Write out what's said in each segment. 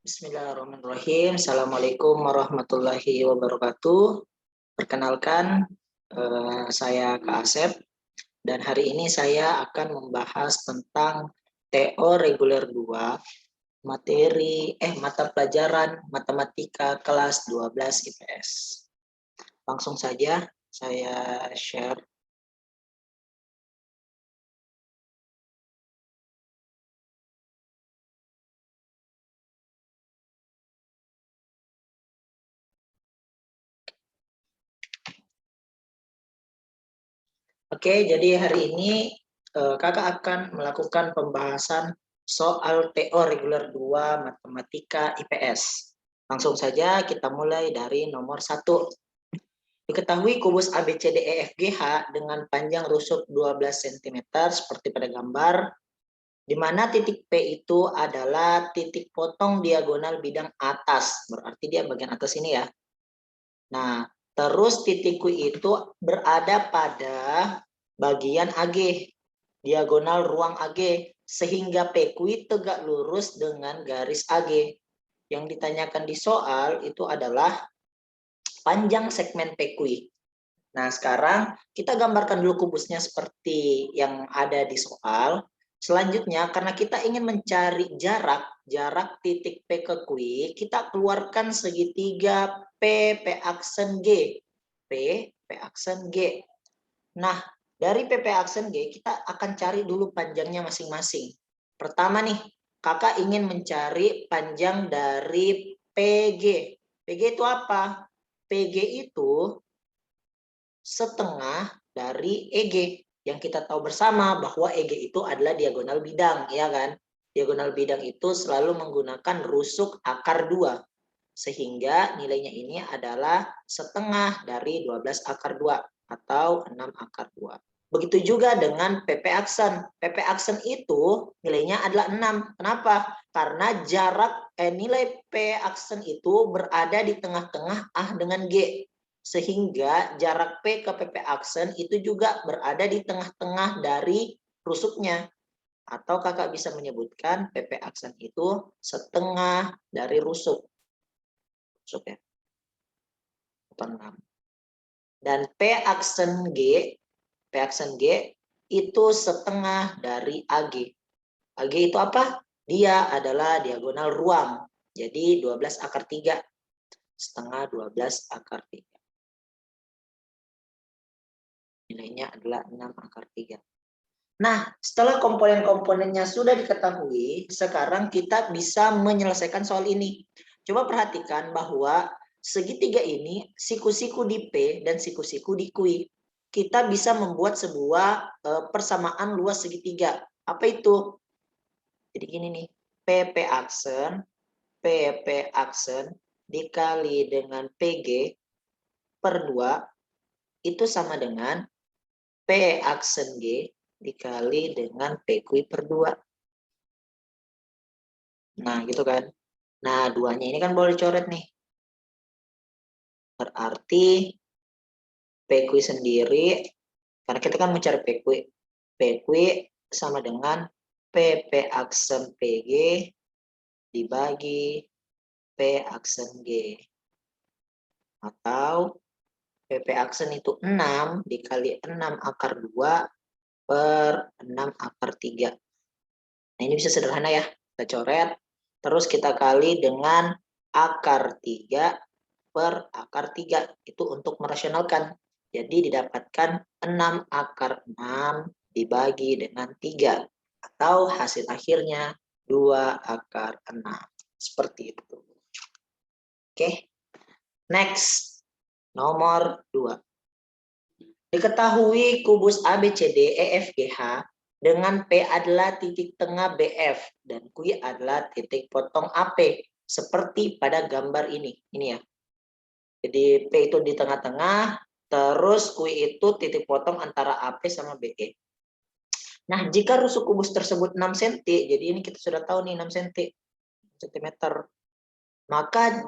Bismillahirrahmanirrahim. Assalamualaikum warahmatullahi wabarakatuh. Perkenalkan, saya Kak Asep, dan hari ini saya akan membahas tentang TO reguler 2, mata pelajaran matematika kelas 12 IPS. Langsung saja saya share. Oke, jadi hari ini kakak akan melakukan pembahasan soal TO reguler 2 matematika IPS. Langsung saja kita mulai dari nomor 1. Diketahui kubus ABCDEFGH dengan panjang rusuk 12 cm seperti pada gambar, di mana titik P itu adalah titik potong diagonal bidang atas, berarti dia bagian atas ini ya. Nah, terus titik Q itu berada pada bagian AG, diagonal ruang AG, sehingga PQ tegak lurus dengan garis AG. Yang ditanyakan di soal itu adalah panjang segmen PQ. Nah, sekarang kita gambarkan dulu kubusnya seperti yang ada di soal. Selanjutnya, karena kita ingin mencari jarak titik P ke Q, kita keluarkan segitiga P aksen G. P aksen G. Nah, dari PP aksen G, kita akan cari dulu panjangnya masing-masing. Pertama nih, kakak ingin mencari panjang dari PG. PG itu apa? PG itu setengah dari EG. Yang kita tahu bersama bahwa EG itu adalah diagonal bidang, ya kan? Diagonal bidang itu selalu menggunakan rusuk akar 2. Sehingga nilainya ini adalah setengah dari 12 akar 2 atau 6 akar 2. Begitu juga dengan PP aksen. PP aksen itu nilainya adalah 6. Kenapa? Karena nilai P aksen itu berada di tengah-tengah A dengan G. Sehingga jarak P ke PP aksen itu juga berada di tengah-tengah dari rusuknya. Atau kakak bisa menyebutkan PP aksen itu setengah dari rusuk. Ya. 6. Dan P aksen G itu setengah dari AG. AG itu apa? Dia adalah diagonal ruang. Jadi 12 akar 3. Setengah 12 akar 3. Nilainya adalah 6 akar 3. Nah, setelah komponen-komponennya sudah diketahui, sekarang kita bisa menyelesaikan soal ini. Coba perhatikan bahwa segitiga ini, siku-siku di P dan siku-siku di Q. Kita bisa membuat sebuah persamaan luas segitiga. Apa itu? Jadi gini nih, PP aksen dikali dengan PG per 2 itu sama dengan P aksen G dikali dengan PQ per 2. Nah, gitu kan. Nah, 2-nya ini kan boleh coret nih. Berarti PQ sendiri, karena kita kan mencari PQ sama dengan PP aksen PG dibagi P aksen G. Atau PP aksen itu 6 dikali 6 akar 2 per 6 akar 3. Nah, ini bisa sederhana ya. Kita coret. Terus kita kali dengan akar 3 per akar 3. Itu untuk merasionalkan. Jadi didapatkan 6 akar 6 dibagi dengan 3. Atau hasil akhirnya 2 akar 6. Seperti itu. Oke. Next. Nomor 2. Diketahui kubus ABCDEFGH dengan P adalah titik tengah BF dan Q adalah titik potong AP seperti pada gambar ini. Ini ya. Jadi P itu di tengah-tengah, terus Q itu titik potong antara AP sama BE. Nah, jika rusuk kubus tersebut 6 cm, jadi ini kita sudah tahu nih 6 cm. Maka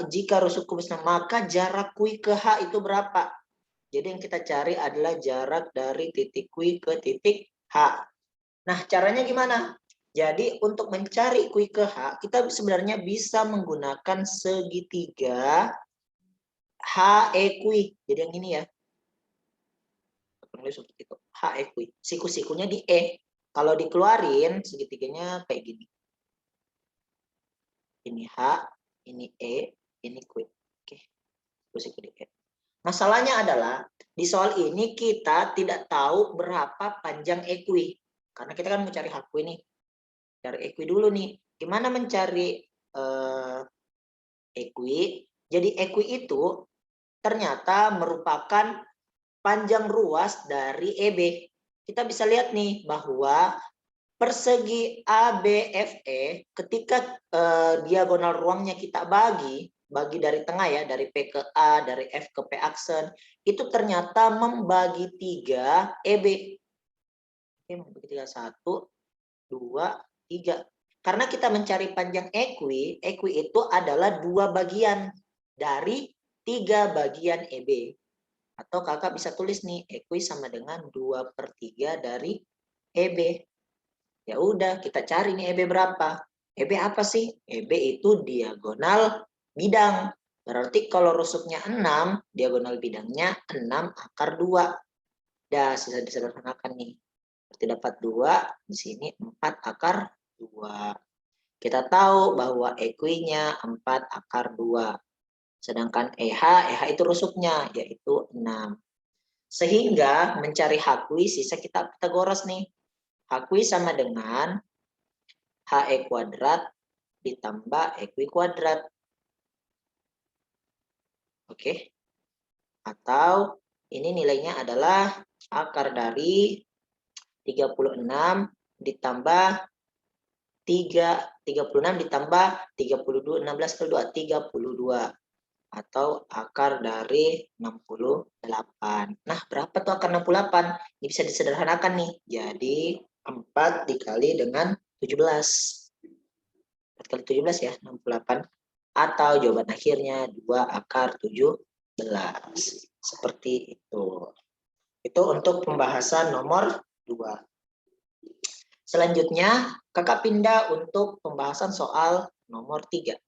jika rusuk kubusnya, maka jarak Q ke H itu berapa? Jadi yang kita cari adalah jarak dari titik Q ke titik H. Nah, caranya gimana? Jadi untuk mencari Q ke H, kita sebenarnya bisa menggunakan segitiga HE Q. Jadi yang ini ya. Seperti itu. HE Q. Siku-sikunya di E. Kalau dikeluarin segitiganya kayak gini. Ini H, ini E, ini Q. Oke. Siku-siku di E. Masalahnya adalah di soal ini kita tidak tahu berapa panjang EQ. Karena kita kan mencari HQ nih. Cari EQ dulu nih. Gimana mencari EQ? Jadi EQ itu ternyata merupakan panjang ruas dari EB. Kita bisa lihat nih bahwa persegi ABFE ketika diagonal ruangnya kita bagi dari tengah ya, dari P ke A, dari F ke P aksen, itu ternyata membagi 3 EB. Oke, membagi 3, 1, 2, 3. Karena kita mencari panjang EQ itu adalah 2 bagian dari 3 bagian EB. Atau kakak bisa tulis nih, EQ sama dengan 2/3 dari EB. Ya udah, kita cari nih EB berapa. EB apa sih? EB itu diagonal bidang. Berarti kalau rusuknya 6, diagonal bidangnya 6 akar 2. Dah, bisa disederhanakan nih. Berarti dapat 2, di sini 4 akar 2. Kita tahu bahwa EQ-nya 4 akar 2. Sedangkan EH itu rusuknya, yaitu 6. Sehingga mencari HQ sisa kita Pitagoras nih. HQ sama dengan HE kuadrat ditambah EQ kuadrat. Oke. Atau ini nilainya adalah akar dari 36 ditambah 36 ditambah 32, 16 kali 2, 32. Atau akar dari 68. Nah, berapa tuh akar 68? Ini bisa disederhanakan nih. Jadi 4 dikali dengan 17. 4 kali 17 ya, 68. Atau jawaban akhirnya 2 akar 17. Seperti itu. Itu untuk pembahasan nomor 2. Selanjutnya, kakak pindah untuk pembahasan soal nomor 3.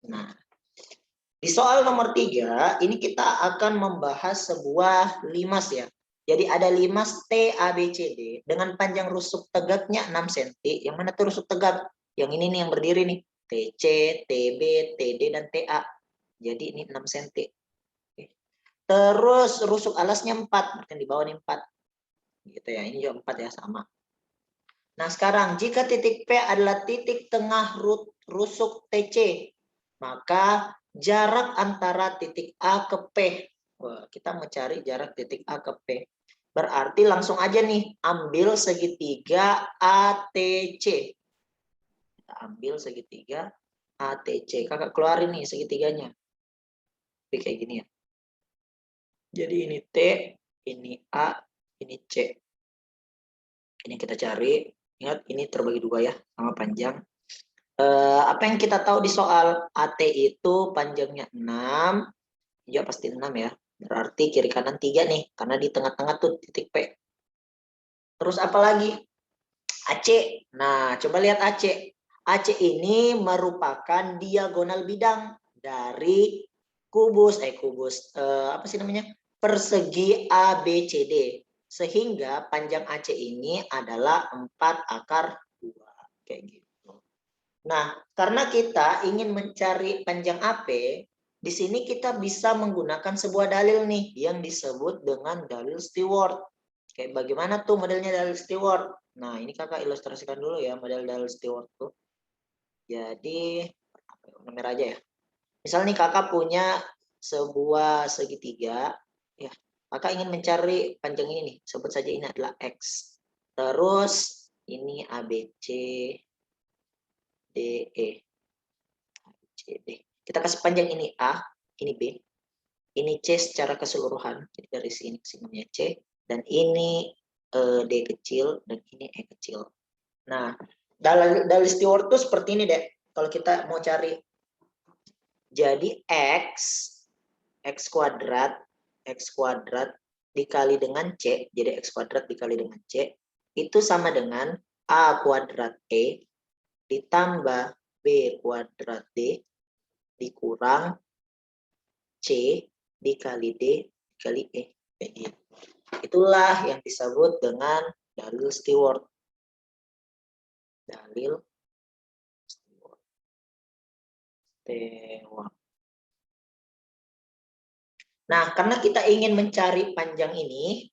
Nah, di soal nomor 3, ini kita akan membahas sebuah limas ya. Jadi ada limas TABCD dengan panjang rusuk tegaknya 6 cm. Yang mana tuh rusuk tegak? Yang ini nih yang berdiri nih. TC, TB, TD, dan TA. Jadi ini 6 cm. Terus rusuk alasnya 4. Berarti di bawah ini 4. Gitu ya, ini juga 4 ya, sama. Nah sekarang, jika titik P adalah titik tengah rusuk TC, maka jarak antara titik A ke P. Wah, kita mau cari jarak titik A ke P. Berarti langsung aja nih, ambil segitiga ATC. Kita ambil segitiga ATC. Kakak keluarin nih segitiganya. Jadi kayak gini ya. Jadi ini T, ini A, ini C. Ini kita cari. Ingat, ini terbagi 2 ya, sama panjang. Apa yang kita tahu di soal AT itu panjangnya 6, ya pasti 6 ya. Berarti kiri kanan 3 nih, karena di tengah-tengah tuh titik P. Terus apa lagi? AC. Nah, coba lihat AC. AC ini merupakan diagonal bidang dari apa sih namanya? Persegi ABCD. Sehingga panjang AC ini adalah 4 akar 2. Kayak gitu. Nah, karena kita ingin mencari panjang AP, di sini kita bisa menggunakan sebuah dalil nih yang disebut dengan dalil Stewart. Kayak bagaimana tuh modelnya dalil Stewart? Nah, ini kakak ilustrasikan dulu ya model dalil Stewart tuh. Jadi, nomor aja ya. Misal nih kakak punya sebuah segitiga, ya. Kakak ingin mencari panjang ini nih, sebut saja ini adalah X. Terus ini ABC, DE. Kita kasih panjang ini A, ini B, ini C secara keseluruhan. Jadi dari sini ke sini namanya C, dan ini D kecil, dan ini E kecil. Nah, dalil Stewart itu seperti ini deh. Kalau kita mau cari, jadi X kuadrat dikali dengan C, jadi X kuadrat dikali dengan C, itu sama dengan A kuadrat E ditambah B kuadrat D dikurang C dikali D dikali E. Itulah yang disebut dengan dalil Stewart. Dalil Stewart. Nah, karena kita ingin mencari panjang ini,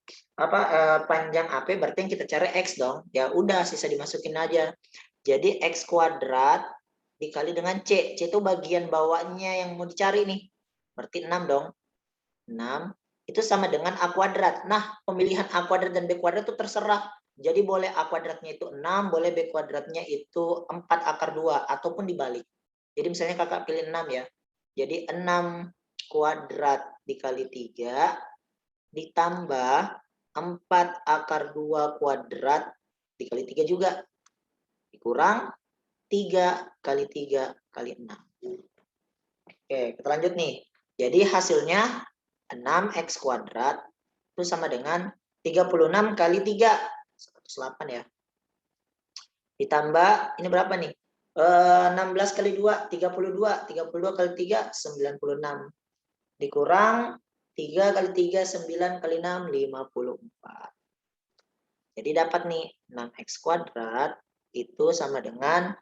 panjang AP berarti yang kita cari X dong. Ya udah, sisa dimasukin aja. Jadi X kuadrat dikali dengan C. C itu bagian bawahnya yang mau dicari nih. Berarti 6 dong. 6 itu sama dengan A kuadrat. Nah, pemilihan A kuadrat dan B kuadrat itu terserah. Jadi boleh A kuadratnya itu 6, boleh B kuadratnya itu 4 akar 2, ataupun dibalik. Jadi misalnya kakak pilih 6 ya. Jadi 6 kuadrat dikali 3 ditambah 4 akar 2 kuadrat dikali 3 juga. Dikurang 3 kali 3 kali 6. Oke, kita lanjut nih. Jadi hasilnya 6x kuadrat itu sama dengan 36 kali 3. 108 ya. Ditambah, ini berapa nih? 16 kali 2, 32. 32 kali 3, 96. Dikurang 3 kali 3, 9 kali 6, 54. Jadi dapat nih 6x kuadrat itu sama dengan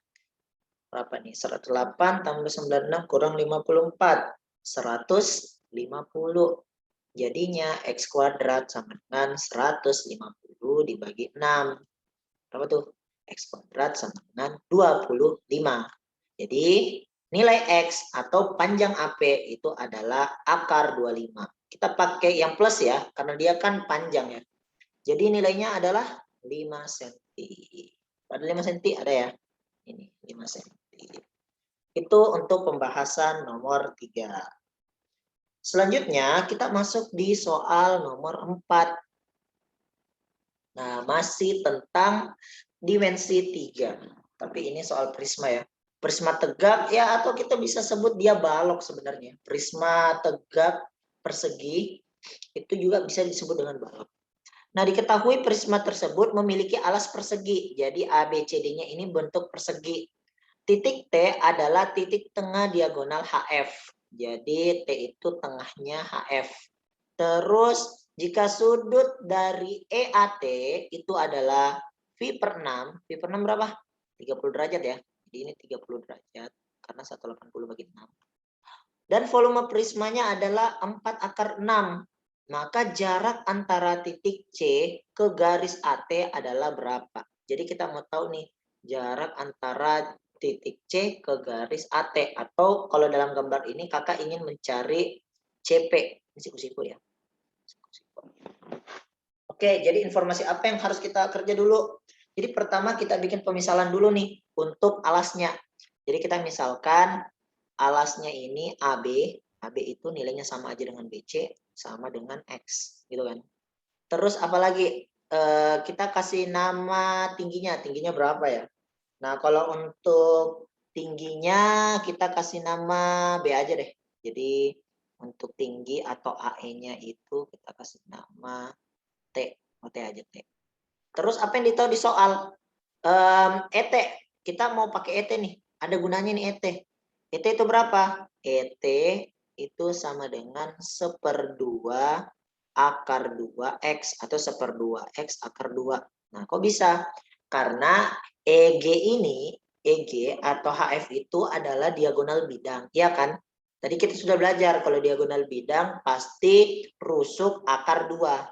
berapa nih? 108 tambah 96 kurang 54. 150. Jadinya x kuadrat sama dengan 150 dibagi 6. Berapa tuh? X kuadrat sama dengan 25. Jadi nilai X atau panjang AP itu adalah akar 25. Kita pakai yang plus ya, karena dia kan panjang ya. Jadi nilainya adalah 5 cm. Ada 5 cm? Ada ya? Ini 5 cm. Itu untuk pembahasan nomor 3. Selanjutnya kita masuk di soal nomor 4. Nah, masih tentang dimensi 3. Tapi ini soal prisma ya. Prisma tegak ya, atau kita bisa sebut dia balok sebenarnya. Prisma tegak persegi itu juga bisa disebut dengan balok. Nah, diketahui prisma tersebut memiliki alas persegi. Jadi ABCD-nya ini bentuk persegi. Titik T adalah titik tengah diagonal HF. Jadi T itu tengahnya HF. Terus jika sudut dari EAT itu adalah V per 6. V per 6 berapa? 30 derajat ya. Jadi ini 30 derajat karena 180 bagi 6. Dan volume prismanya adalah 4 akar 6. Maka jarak antara titik C ke garis AT adalah berapa? Jadi kita mau tahu nih jarak antara titik C ke garis AT. Atau kalau dalam gambar ini kakak ingin mencari CP. Ini siku-siku ya. Oke, jadi informasi apa yang harus kita kerja dulu? Jadi pertama kita bikin pemisalan dulu nih untuk alasnya. Jadi kita misalkan alasnya ini AB. AB itu nilainya sama aja dengan BC, sama dengan X, gitu kan. Terus apalagi? Kita kasih nama tingginya. Tingginya berapa ya? Nah, kalau untuk tingginya kita kasih nama B aja deh. Jadi untuk tinggi atau AE-nya itu kita kasih nama T. T aja T. Terus apa yang ditahu di soal? ET. Kita mau pakai ET nih. Ada gunanya nih ET. ET itu berapa? ET itu sama dengan 1/2 akar 2X atau 1/2 X akar 2. Nah, kok bisa? Karena EG ini, EG atau HF itu adalah diagonal bidang. Iya kan? Tadi kita sudah belajar kalau diagonal bidang pasti rusuk akar 2.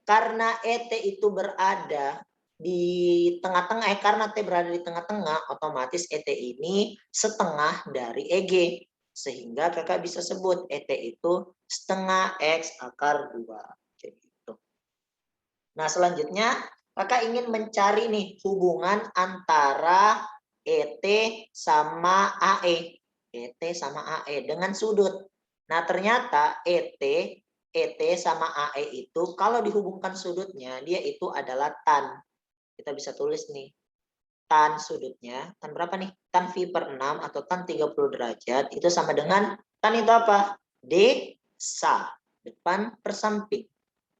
Karena ET itu berada di tengah-tengah, karena T berada di tengah-tengah, otomatis ET ini setengah dari EG. Sehingga kakak bisa sebut ET itu setengah X akar 2. Gitu. Nah, selanjutnya kakak ingin mencari nih hubungan antara ET sama AE. ET sama AE dengan sudut. Nah, ternyata ET sama AE itu kalau dihubungkan sudutnya, dia itu adalah tan. Kita bisa tulis nih. Tan sudutnya, tan berapa nih? Tan V per 6 atau tan 30 derajat itu sama dengan tan itu apa? D sa, depan per samping.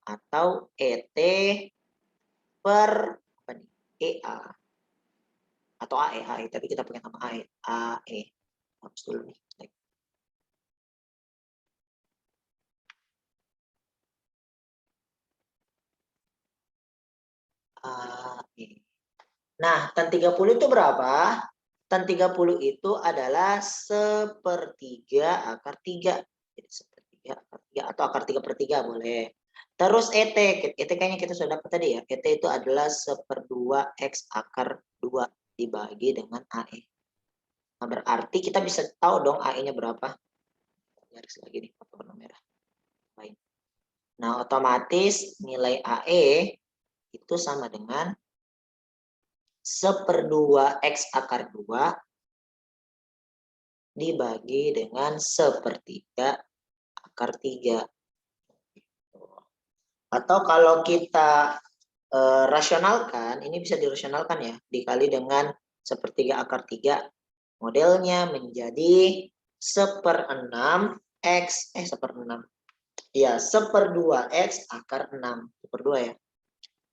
Atau ET per apa nih? EA. atau AE, tapi kita pakai nama AE. Hapus dulu nih. AE. Nah, tan 30 itu berapa? Tan 30 itu adalah sepertiga akar 3. Jadi sepertiga akar 3 atau akar 3/3 boleh. Terus ET kayaknya kita sudah dapat tadi ya. ET itu adalah 1/2 X akar 2 dibagi dengan AE. Nah, berarti kita bisa tahu dong AE-nya berapa. Garis lagi nih, pakai warna merah. Baik. Nah, otomatis nilai AE itu sama dengan 1/2 X akar 2 dibagi dengan 1/3 akar 3. Atau kalau kita rasionalkan, ini bisa dirasionalkan ya, dikali dengan 1/3 akar 3, modelnya menjadi 1/6 X, 1/6. Ya, 1/2 X akar 6. 1/2 ya.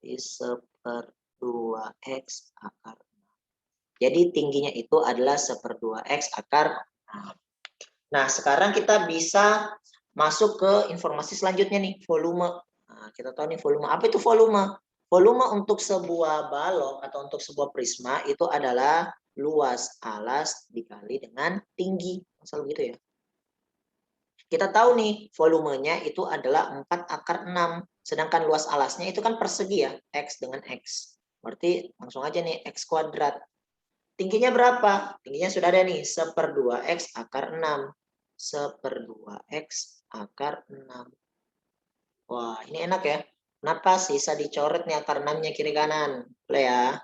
Jadi 1/2 X akar 6. Jadi tingginya itu adalah 1/2 X akar 6. Nah, sekarang kita bisa masuk ke informasi selanjutnya nih, volume. Nah, kita tahu nih volume. Apa itu volume? Volume untuk sebuah balok atau untuk sebuah prisma itu adalah luas alas dikali dengan tinggi. Asal begitu ya. Kita tahu nih volumenya itu adalah 4 akar 6. Sedangkan luas alasnya itu kan persegi ya, X dengan X. Berarti langsung aja nih X kuadrat. Tingginya berapa? Tingginya sudah ada nih, 1/2 X akar 6. 1/2 X akar 6. Wah, ini enak ya. Kenapa? Sisa dicoret nih akar 6-nya kiri kanan. Boleh ya.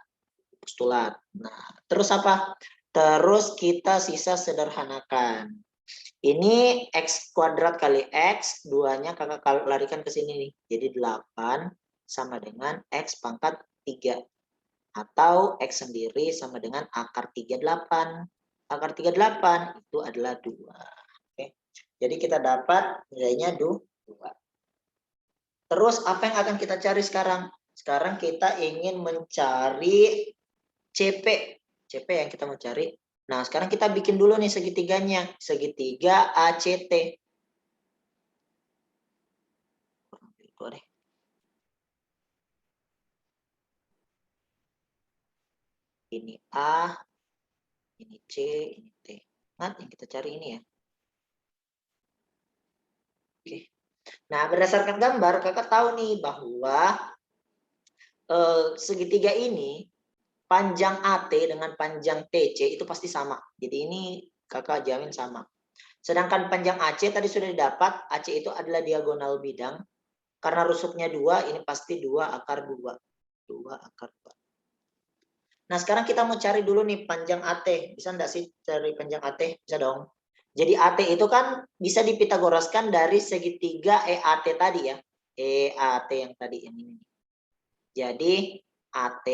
Postulat. Nah, terus apa? Terus kita sisa sederhanakan. Ini X kuadrat kali X, 2-nya kakak larikan ke sini nih. Jadi 8 sama dengan X pangkat 3. Atau X sendiri sama dengan akar 38. Akar 38 itu adalah 2. Oke. Jadi kita dapat nilainya 2. Terus apa yang akan kita cari sekarang? Sekarang kita ingin mencari CP. CP yang kita mau cari. Nah, sekarang kita bikin dulu nih segitiganya. Segitiga ACT. Ini A, ini C, ini T. Ingat yang kita cari ini ya. Oke. Nah, berdasarkan gambar, kakak tahu nih bahwa segitiga ini panjang AT dengan panjang TC itu pasti sama. Jadi ini kakak jamin sama. Sedangkan panjang AC tadi sudah didapat, AC itu adalah diagonal bidang. Karena rusuknya 2, ini pasti 2 akar 2. 2 akar 2. Nah, sekarang kita mau cari dulu nih panjang AT. Bisa enggak sih cari panjang AT? Bisa dong. Jadi AT itu kan bisa dipitagoraskan dari segitiga EAT tadi ya. EAT yang tadi yang ini. Jadi AT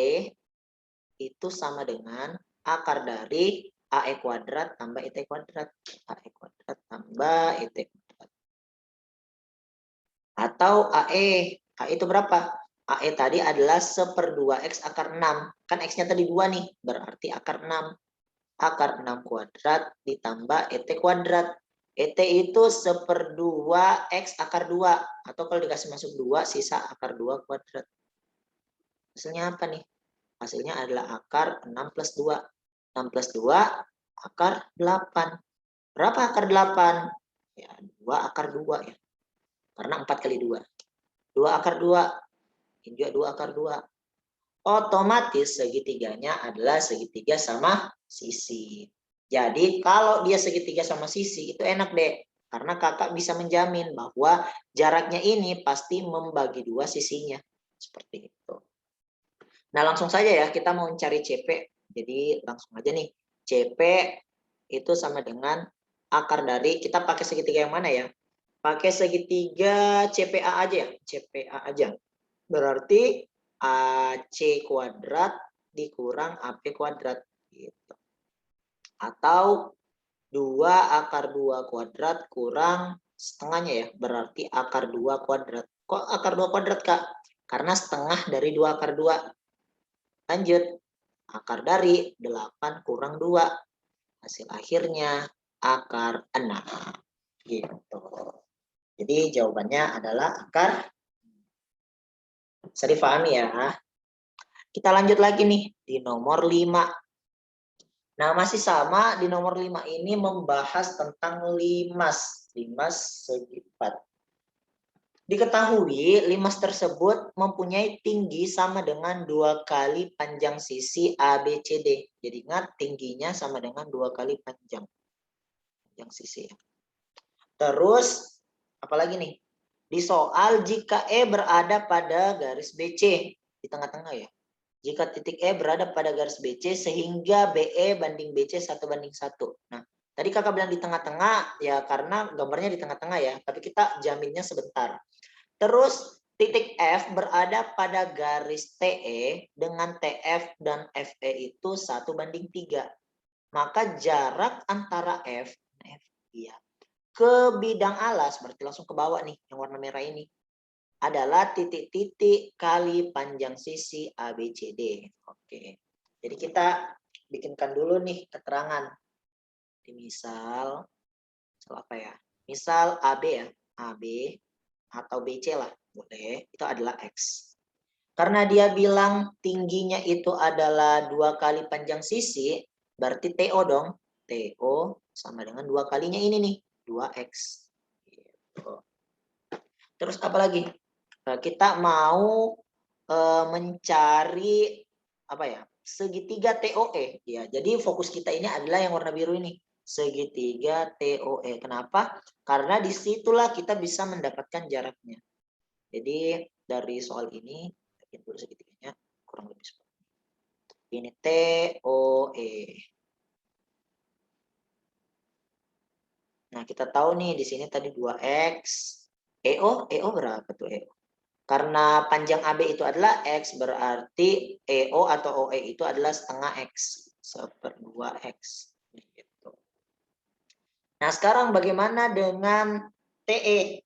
itu sama dengan akar dari AE kuadrat tambah ET kuadrat. AE kuadrat tambah ET kuadrat. Atau AE. AE itu berapa? AE tadi adalah 1/2 X akar 6. Kan X-nya tadi 2 nih. Berarti akar 6. Akar 6 kuadrat ditambah ET kuadrat. ET itu 1/2 X akar 2. Atau kalau dikasih masuk 2, sisa akar 2 kuadrat. Hasilnya apa nih? Hasilnya adalah akar 6 plus 2. 6 plus 2, akar 8. Berapa akar 8? Ya, 2 akar 2 ya. Karena 4 kali 2. 2 akar 2. Ini juga 2 akar 2. Otomatis segitiganya adalah segitiga sama sisi. Jadi kalau dia segitiga sama sisi itu enak deh. Karena kakak bisa menjamin bahwa jaraknya ini pasti membagi 2 sisinya. Seperti itu. Nah, langsung saja ya kita mau mencari CP. Jadi langsung aja nih. CP itu sama dengan akar dari, kita pakai segitiga yang mana ya? Pakai segitiga CPA aja ya. CPA aja. Berarti AC kuadrat dikurang AP kuadrat. Gitu. Atau 2 akar 2 kuadrat kurang setengahnya ya. Berarti akar 2 kuadrat. Kok akar 2 kuadrat, Kak? Karena setengah dari 2 akar 2. Lanjut. Akar dari 8 kurang 2. Hasil akhirnya akar 6. Gitu. Jadi jawabannya adalah akar. Bisa difahami ya. Kita lanjut lagi nih di nomor 5. Nah, masih sama di nomor 5 ini membahas tentang limas. Limas segi 4. Diketahui limas tersebut mempunyai tinggi sama dengan 2 kali panjang sisi ABCD. Jadi ingat tingginya sama dengan 2 kali panjang sisi. Terus apalagi nih? Di soal jika E berada pada garis BC di tengah-tengah ya. Jika titik E berada pada garis BC sehingga BE banding BC 1:1. Nah, tadi kakak bilang di tengah-tengah ya karena gambarnya di tengah-tengah ya, tapi kita jaminnya sebentar. Terus titik F berada pada garis TE dengan TF dan FE itu 1:3. Maka jarak antara F ya, ke bidang alas, berarti langsung ke bawah nih yang warna merah ini, adalah titik-titik kali panjang sisi ABCD. Oke. Jadi kita bikinkan dulu nih keterangan. Di misal apa ya? Misal AB ya, AB atau BC lah, boleh. Itu adalah X. Karena dia bilang tingginya itu adalah 2 kali panjang sisi, berarti TO dong. TO sama dengan 2 kalinya ini nih, 2X. Gitu. Terus apa lagi? Kita mau mencari apa ya? Segitiga TOE ya. Jadi fokus kita ini adalah yang warna biru ini, segitiga TOE. Kenapa? Karena disitulah kita bisa mendapatkan jaraknya. Jadi dari soal ini bikin dulu segitiganya kurang lebih seperti ini. Ini TOE. Nah kita tahu nih di sini tadi 2X. EO berapa tuh EO? Karena panjang AB itu adalah X, berarti EO atau OE itu adalah setengah X, 1/2X. Gitu. Nah, sekarang bagaimana dengan TE?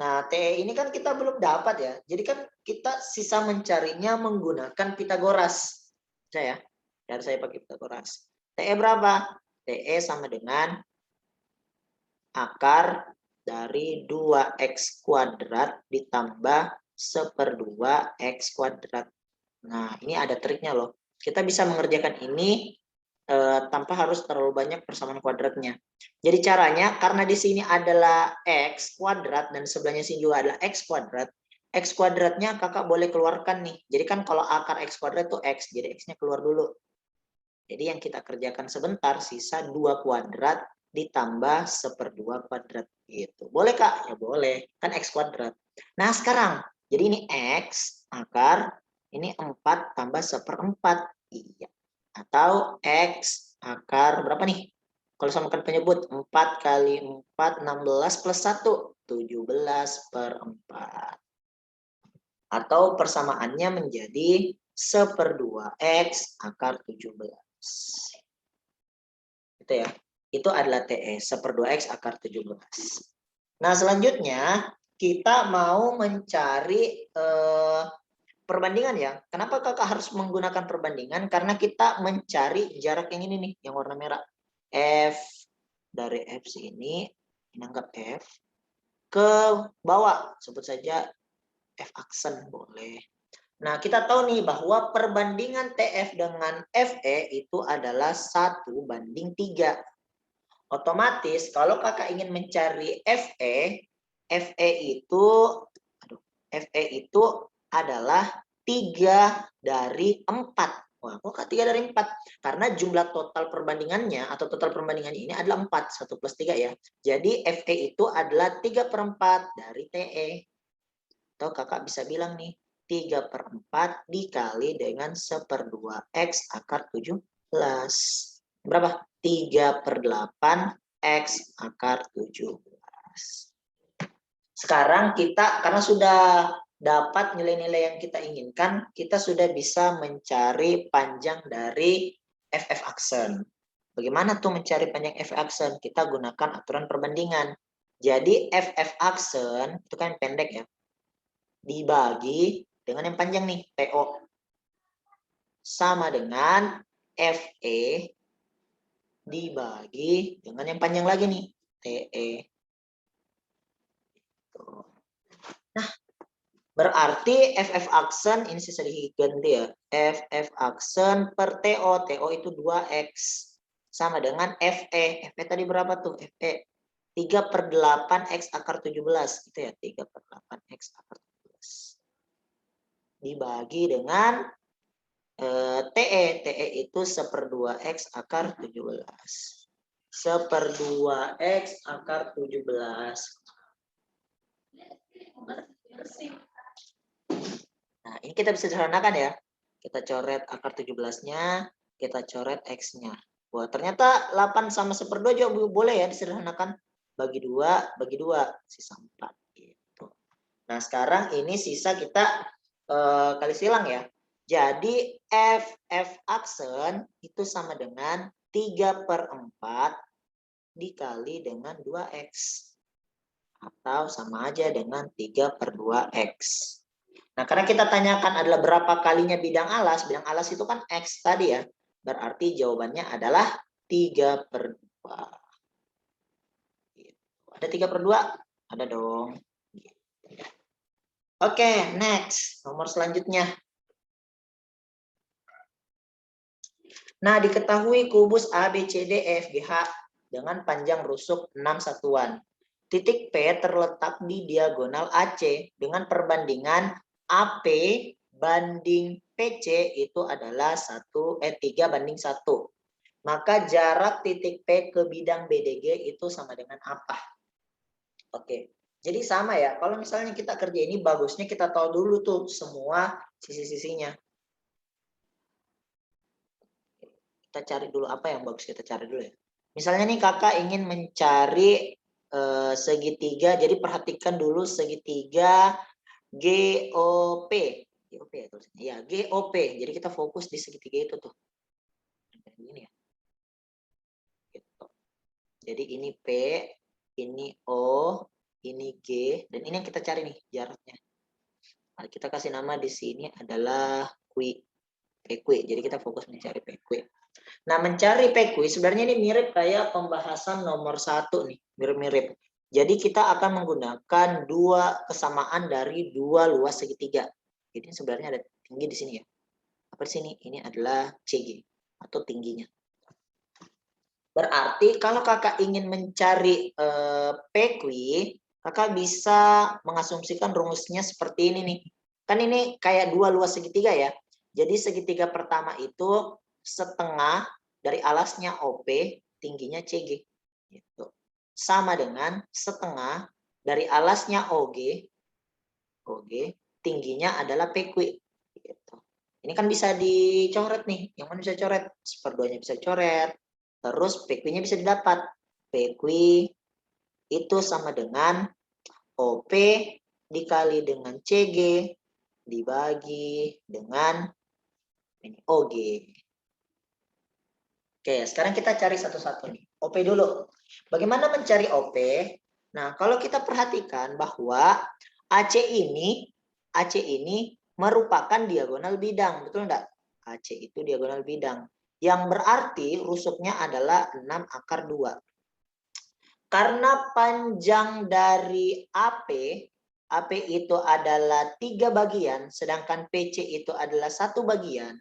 Nah, TE ini kan kita belum dapat ya. Jadi kan kita sisa mencarinya menggunakan Pitagoras. Saya, dan saya pakai Pitagoras. TE berapa? TE sama dengan akar dari 2X kuadrat ditambah 1/2X kuadrat. Nah, ini ada triknya loh. Kita bisa mengerjakan ini tanpa harus terlalu banyak persamaan kuadratnya. Jadi caranya, karena di sini adalah X kuadrat dan sebelahnya sini juga adalah X kuadrat. X kuadratnya kakak boleh keluarkan nih. Jadi kan kalau akar X kuadrat itu X, jadi X-nya keluar dulu. Jadi yang kita kerjakan sebentar, sisa 2 kuadrat ditambah 1/2 kuadrat gitu. Boleh Kak? Ya boleh. Kan X kuadrat. Nah sekarang, jadi ini X akar, ini 4 tambah 1/4. Iya. Atau X akar berapa nih? Kalau samakan penyebut, 4 kali 4, 16 plus 1, 17/4. Atau persamaannya menjadi 1/2X akar 17. Itu ya. Itu adalah TE, 1/2X akar 17. Nah, selanjutnya kita mau mencari perbandingan ya. Kenapa kakak harus menggunakan perbandingan? Karena kita mencari jarak yang ini nih, yang warna merah. F dari F sini, anggap F, ke bawah, sebut saja F aksen boleh. Nah, kita tahu nih bahwa perbandingan TF dengan FE itu adalah 1:3. Otomatis kalau kakak ingin mencari FE, FE itu adalah 3 dari 4. Wah, kok 3 dari 4? Karena jumlah total perbandingannya atau total perbandingannya ini adalah 4. 1 plus 3 ya. Jadi FE itu adalah 3/4 dari TE. Atau kakak bisa bilang nih, 3/4 dikali dengan 1/2X akar 17. Berapa? 3/8 X akar 17. Sekarang kita, karena sudah dapat nilai-nilai yang kita inginkan, kita sudah bisa mencari panjang dari FF aksen. Bagaimana tuh mencari panjang FF aksen? Kita gunakan aturan perbandingan. Jadi FF aksen itu kan pendek ya, dibagi dengan yang panjang nih, PO. Sama dengan FE dibagi dengan yang panjang lagi nih, TE. Nah, berarti FF aksen ini sisa diganti ya. FF aksen per TO. TO itu 2X. Sama dengan FE. FE tadi berapa tuh? FE 3/8 X akar 17. Gitu ya, 3/8 X akar 17. Dibagi dengan TE. TE itu 1/2 X akar 17. 1/2 X akar 17. Nah, ini kita bisa sederhanakan ya. Kita coret akar 17-nya, kita coret X-nya. Wah, ternyata 8 sama 1/2 juga boleh ya disederhanakan. Bagi 2, sisa 4. Gitu. Nah, sekarang ini sisa kita kali silang ya. Jadi, FF aksen itu sama dengan 3/4 dikali dengan 2X. Atau sama aja dengan 3/2X. Nah, karena kita tanyakan adalah berapa kalinya bidang alas itu kan X tadi ya. Berarti jawabannya adalah 3/2. Ada 3/2? Ada dong. Oke, next. Nomor selanjutnya. Nah, diketahui kubus ABCDEFGH dengan panjang rusuk 6 satuan. Titik P terletak di diagonal AC dengan perbandingan AP banding PC itu adalah 3/1. Maka jarak titik P ke bidang BDG itu sama dengan apa? Oke, jadi sama ya. Kalau misalnya kita kerja ini, bagusnya kita tahu dulu tuh semua sisi-sisinya. Kita cari dulu apa yang bagus kita cari dulu ya. Misalnya nih kakak ingin mencari segitiga, jadi perhatikan dulu segitiga GOP. GOP ya tulisannya. Ya, GOP. Jadi kita fokus di segitiga itu tuh. Ini ya. Gitu. Jadi ini P, ini O, ini G, dan ini yang kita cari nih jaraknya. Nah, kita kasih nama di sini adalah PQ. Jadi kita fokus mencari PQ. Nah, mencari PQ sebenarnya ini mirip kayak pembahasan nomor 1 nih, mirip-mirip. Jadi kita akan menggunakan dua kesamaan dari dua luas segitiga. Jadi sebenarnya ada tinggi di sini ya. Apa di sini? Ini adalah CG atau tingginya. Berarti kalau kakak ingin mencari PQ, kakak bisa mengasumsikan rumusnya seperti ini nih. Kan ini kayak dua luas segitiga ya. Jadi segitiga pertama itu setengah dari alasnya OP, tingginya CG. Gitu. Sama dengan setengah dari alasnya OG, tingginya adalah PQ. Gitu. Ini kan bisa dicoret nih. Yang mana bisa coret? 1/2-nya bisa coret. Terus PQ-nya bisa didapat. PQ itu sama dengan OP dikali dengan CG dibagi dengan OG. Oke, sekarang kita cari satu-satu nih. OP dulu. Bagaimana mencari OP? Nah, kalau kita perhatikan bahwa AC ini merupakan diagonal bidang, betul enggak? AC itu diagonal bidang. Yang berarti rusuknya adalah 6 akar 2. Karena panjang dari AP itu adalah 3 bagian, sedangkan PC itu adalah 1 bagian,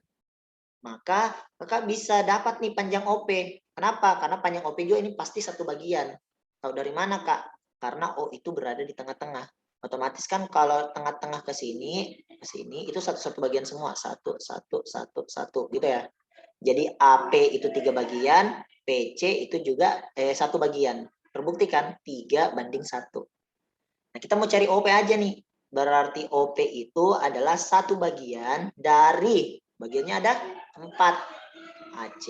maka kakak bisa dapat nih panjang OP. Kenapa? Karena panjang OP juga ini pasti 1 bagian. Tahu dari mana, Kak? Karena O itu berada di tengah-tengah. Otomatis kan kalau tengah-tengah ke sini itu satu bagian semua. 1, 1, 1, 1 gitu ya. Jadi AP itu 3 bagian, PC itu juga 1 bagian. Terbukti kan? 3/1. Nah, kita mau cari OP aja nih. Berarti OP itu adalah 1 bagian dari, bagiannya ada 4 AC.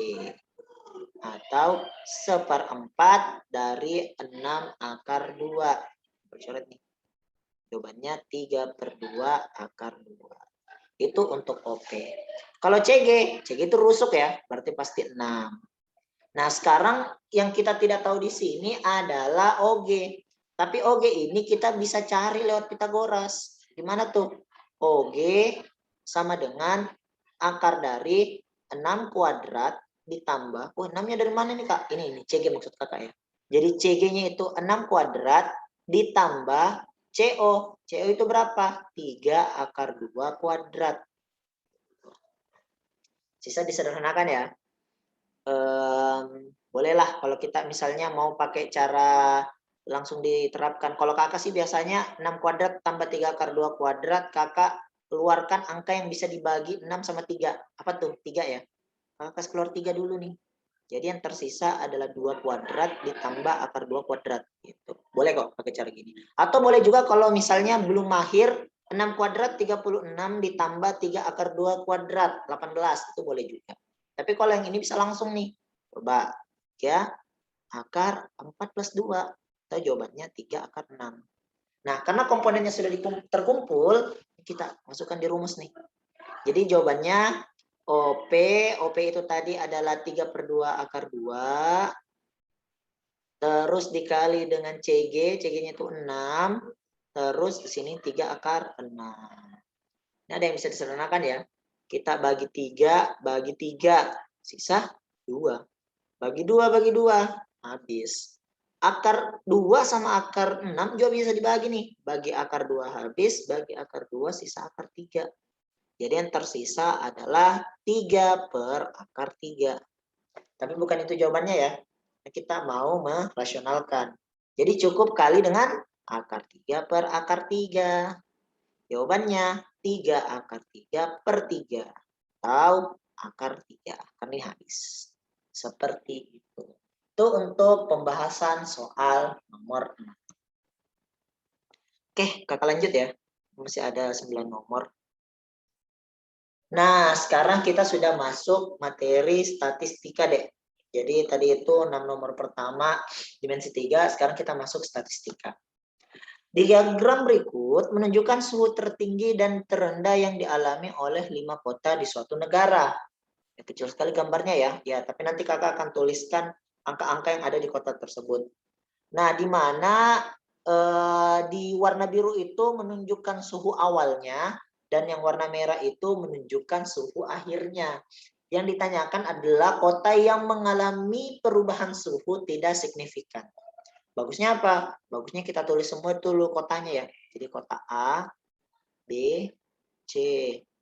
Atau 1/4 dari 6 akar 2. Bercoret nih. Jawabannya 3/2 akar 2. Itu untuk OP. Kalau CG itu rusuk ya, berarti pasti 6. Nah, sekarang yang kita tidak tahu di sini adalah OG. Tapi OG ini kita bisa cari lewat Pitagoras. Gimana tuh? OG sama dengan akar dari 6 kuadrat ditambah, 6-nya dari mana nih Kak? Ini CG maksud Kakak ya. Jadi CG-nya itu 6 kuadrat ditambah CO. CO itu berapa? 3 akar 2 kuadrat. Sisa disederhanakan ya. Bolehlah kalau kita misalnya mau pakai cara langsung diterapkan. Kalau kakak sih biasanya 6 kuadrat tambah 3 akar 2 kuadrat, kakak keluarkan angka yang bisa dibagi 6 sama 3. Apa tuh? 3 ya? Kakak kasih keluar 3 dulu nih. Jadi yang tersisa adalah 2 kuadrat ditambah akar 2 kuadrat. Gitu. Boleh kok pakai cara gini. Atau boleh juga kalau misalnya belum mahir, 6 kuadrat 36 ditambah 3 akar 2 kuadrat, 18. Itu boleh juga. Tapi kalau yang ini bisa langsung nih. Coba. Ya, akar 4 plus 2. Atau jawabannya 3 akar 6. Nah, karena komponennya sudah terkumpul, kita masukkan di rumus nih. Jadi jawabannya OP itu tadi adalah 3/2 akar 2. Terus dikali dengan CG-nya itu 6. Terus di sini 3 akar 6. Ini ada yang bisa disederhanakan ya. Kita bagi 3, bagi 3. Sisa 2. Bagi 2, habis. Akar 2 sama akar 6 juga bisa dibagi nih. Bagi akar 2 habis, bagi akar 2 sisa akar 3. Jadi yang tersisa adalah 3 per akar 3. Tapi bukan itu jawabannya ya. Kita mau merasionalkan. Jadi cukup kali dengan akar 3 per akar 3. Jawabannya 3 akar 3 per 3. Atau akar 3. Karena ini habis. Seperti itu. Itu untuk pembahasan soal nomor 6. Oke, kakak lanjut ya. Masih ada 9 nomor. Nah, sekarang kita sudah masuk materi statistika, Dek. Jadi tadi itu 6 nomor pertama, dimensi 3, sekarang kita masuk statistika. Diagram berikut menunjukkan suhu tertinggi dan terendah yang dialami oleh 5 kota di suatu negara. Ya, kecil sekali gambarnya ya. Ya, tapi nanti kakak akan tuliskan angka-angka yang ada di kota tersebut. Nah, di mana di warna biru itu menunjukkan suhu awalnya, dan yang warna merah itu menunjukkan suhu akhirnya. Yang ditanyakan adalah kota yang mengalami perubahan suhu tidak signifikan. Bagusnya apa? Bagusnya kita tulis semua dulu kotanya ya. Jadi kota A, B, C,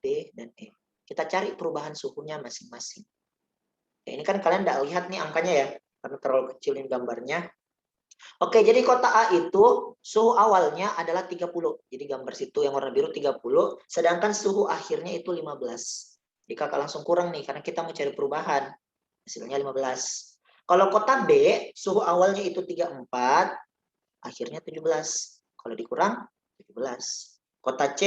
D, dan E. Kita cari perubahan suhunya masing-masing. Ya, ini kan kalian tidak lihat nih angkanya ya, karena terlalu kecil ini gambarnya. Oke, jadi kota A itu suhu awalnya adalah 30. Jadi gambar situ yang warna biru 30, sedangkan suhu akhirnya itu 15. Jadi kakak langsung kurang nih, karena kita mau cari perubahan. Hasilnya 15. Kalau kota B, suhu awalnya itu 34, akhirnya 17. Kalau dikurang, 17. Kota C,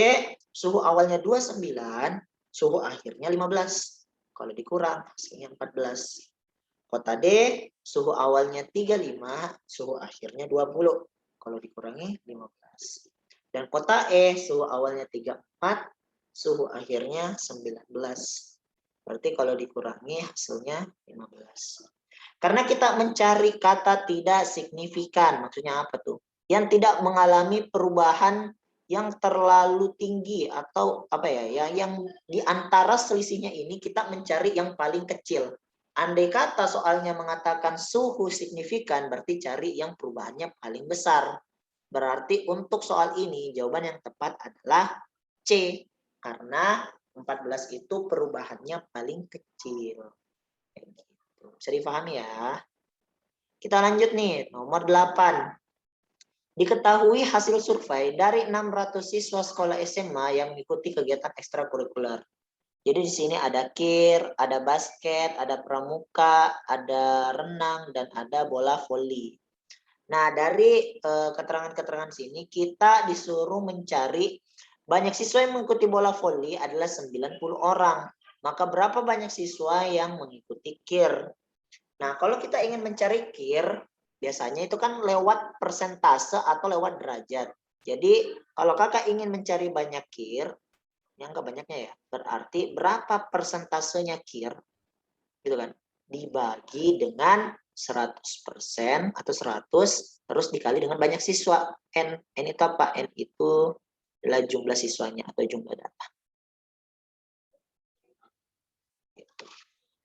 suhu awalnya 29, suhu akhirnya 15. Kalau dikurang, hasilnya 14. Kota D, suhu awalnya 35, suhu akhirnya 20. Kalau dikurangi 15. Dan kota E, suhu awalnya 34, suhu akhirnya 19. Berarti kalau dikurangi hasilnya 15. Karena kita mencari kata tidak signifikan, maksudnya apa tuh? Yang tidak mengalami perubahan yang terlalu tinggi atau apa ya, yang di antara selisihnya ini kita mencari yang paling kecil. Andai kata soalnya mengatakan suhu signifikan, berarti cari yang perubahannya paling besar. Berarti untuk soal ini jawaban yang tepat adalah C. Karena 14 itu perubahannya paling kecil. Bisa dipahami ya. Kita lanjut nih, nomor 8. Diketahui hasil survei dari 600 siswa sekolah SMA yang mengikuti kegiatan ekstrakurikuler. Jadi di sini ada kir, ada basket, ada pramuka, ada renang, dan ada bola voli. Nah, dari keterangan-keterangan sini kita disuruh mencari banyak siswa yang mengikuti bola voli adalah 90 orang. Maka berapa banyak siswa yang mengikuti kir? Nah, kalau kita ingin mencari kir, biasanya itu kan lewat persentase atau lewat derajat. Jadi, kalau kakak ingin mencari banyak kir, yang enggak banyaknya ya, berarti berapa persentasenya kir, gitu kan, dibagi dengan 100% atau 100, terus dikali dengan banyak siswa. N itu apa? N itu adalah jumlah siswanya atau jumlah data.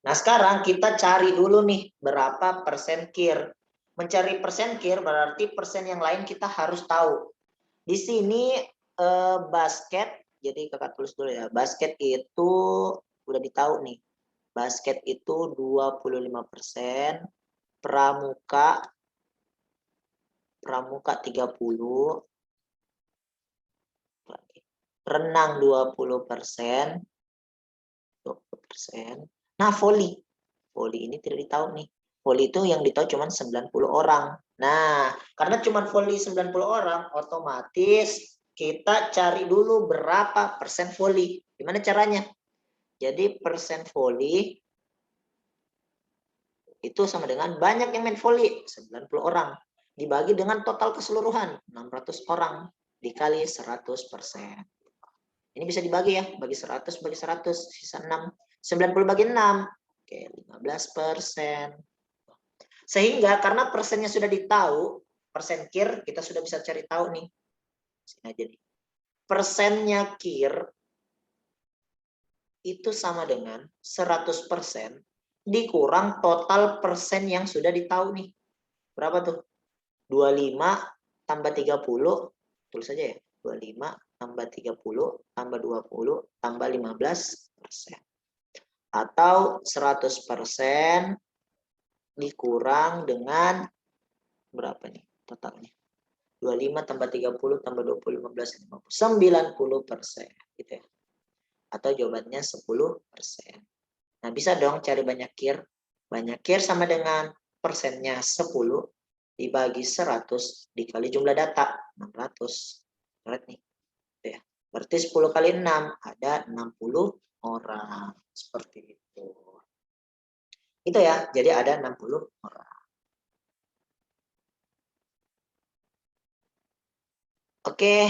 Nah, sekarang kita cari dulu nih berapa persen KIR. Mencari persen KIR berarti persen yang lain kita harus tahu. Di sini basket, jadi kakak tulis dulu ya. Basket itu udah ditahu nih. Basket itu 25%, pramuka 30%, renang 20%. Nah, volley ini tidak ditahu nih. Volley itu yang ditahu cuma 90 orang. Nah, karena cuma volley 90 orang, otomatis kita cari dulu berapa persen volley. Gimana caranya? Jadi persen volley itu sama dengan banyak yang main volley, 90 orang. Dibagi dengan total keseluruhan, 600 orang. Dikali 100%. Ini bisa dibagi ya, bagi 100 bagi 100, sisa 6. 90 bagi 6, oke 15%. Sehingga karena persennya sudah ditahu, persen KIR kita sudah bisa cari tahu nih. Sini aja nih. Persennya KIR itu sama dengan 100% dikurang total persen yang sudah ditahu nih. Berapa tuh? 25 tambah 30, tulis saja ya. 25 tambah 30 tambah 20 tambah 15%. Atau 100% dikurang dengan berapa nih totalnya? 25 tambah 30 tambah 20, 15, 50. 90%. Gitu ya. Atau jawabannya 10%. Nah, bisa dong cari banyak KIR. Banyak KIR sama dengan persennya 10 dibagi 100 dikali jumlah data 600. Berat nih. Ya. Berarti 10 kali 6 ada 60 orang. Seperti itu. Itu ya. Jadi ada 60 orang. Oke,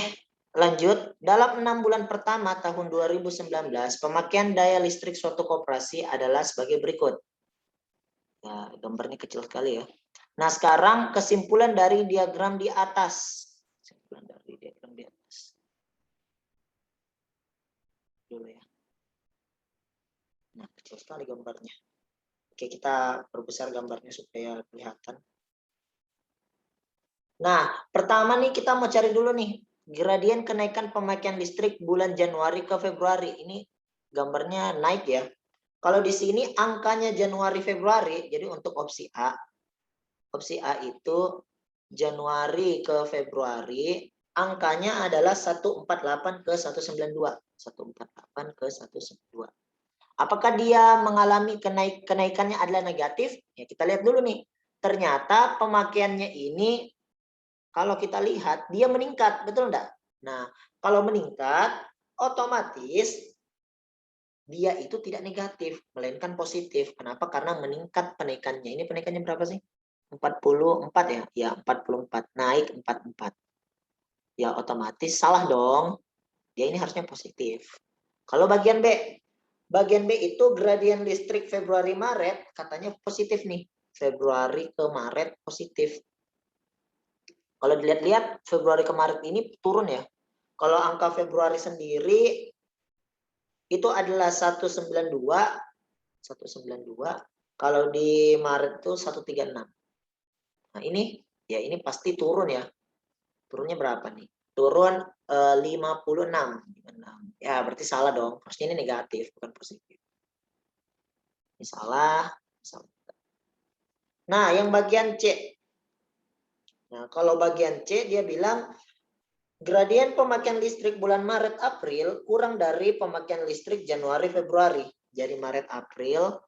lanjut. Dalam 6 bulan pertama tahun 2019, pemakaian daya listrik suatu koperasi adalah sebagai berikut. Ya, gambarnya kecil sekali ya. Nah, sekarang kesimpulan dari diagram di atas. Kesimpulan dari diagram di atas. Dulu ya. Nah, kecil sekali gambarnya. Oke, kita perbesar gambarnya supaya kelihatan. Nah, pertama nih kita mau cari dulu nih gradien kenaikan pemakaian listrik bulan Januari ke Februari. Ini gambarnya naik ya. Kalau di sini angkanya Januari Februari, jadi untuk opsi A itu Januari ke Februari, angkanya adalah 148 ke 192. 148 ke 192. Apakah dia mengalami kenaikannya adalah negatif? Ya, kita lihat dulu nih. Ternyata pemakaiannya ini kalau kita lihat dia meningkat, betul enggak? Nah, kalau meningkat otomatis dia itu tidak negatif, melainkan positif. Kenapa? Karena meningkat penaikannya. Ini penaikannya berapa sih? 44 ya? Ya, 44. Naik 44. Ya, otomatis salah dong. Dia ini harusnya positif. Kalau bagian B. Bagian B itu gradien listrik Februari-Maret katanya positif nih. Februari ke Maret positif. Kalau dilihat-lihat Februari ke Maret ini turun ya. Kalau angka Februari sendiri itu adalah 192. Kalau di Maret itu 136. Nah, ini ya ini pasti turun ya. Turunnya berapa nih? Turun 56. Ya, berarti salah dong. Harusnya ini negatif, bukan positif. Ini salah. Nah, yang bagian C. Nah, kalau bagian C dia bilang gradien pemakaian listrik bulan Maret April kurang dari pemakaian listrik Januari Februari. Jadi Maret April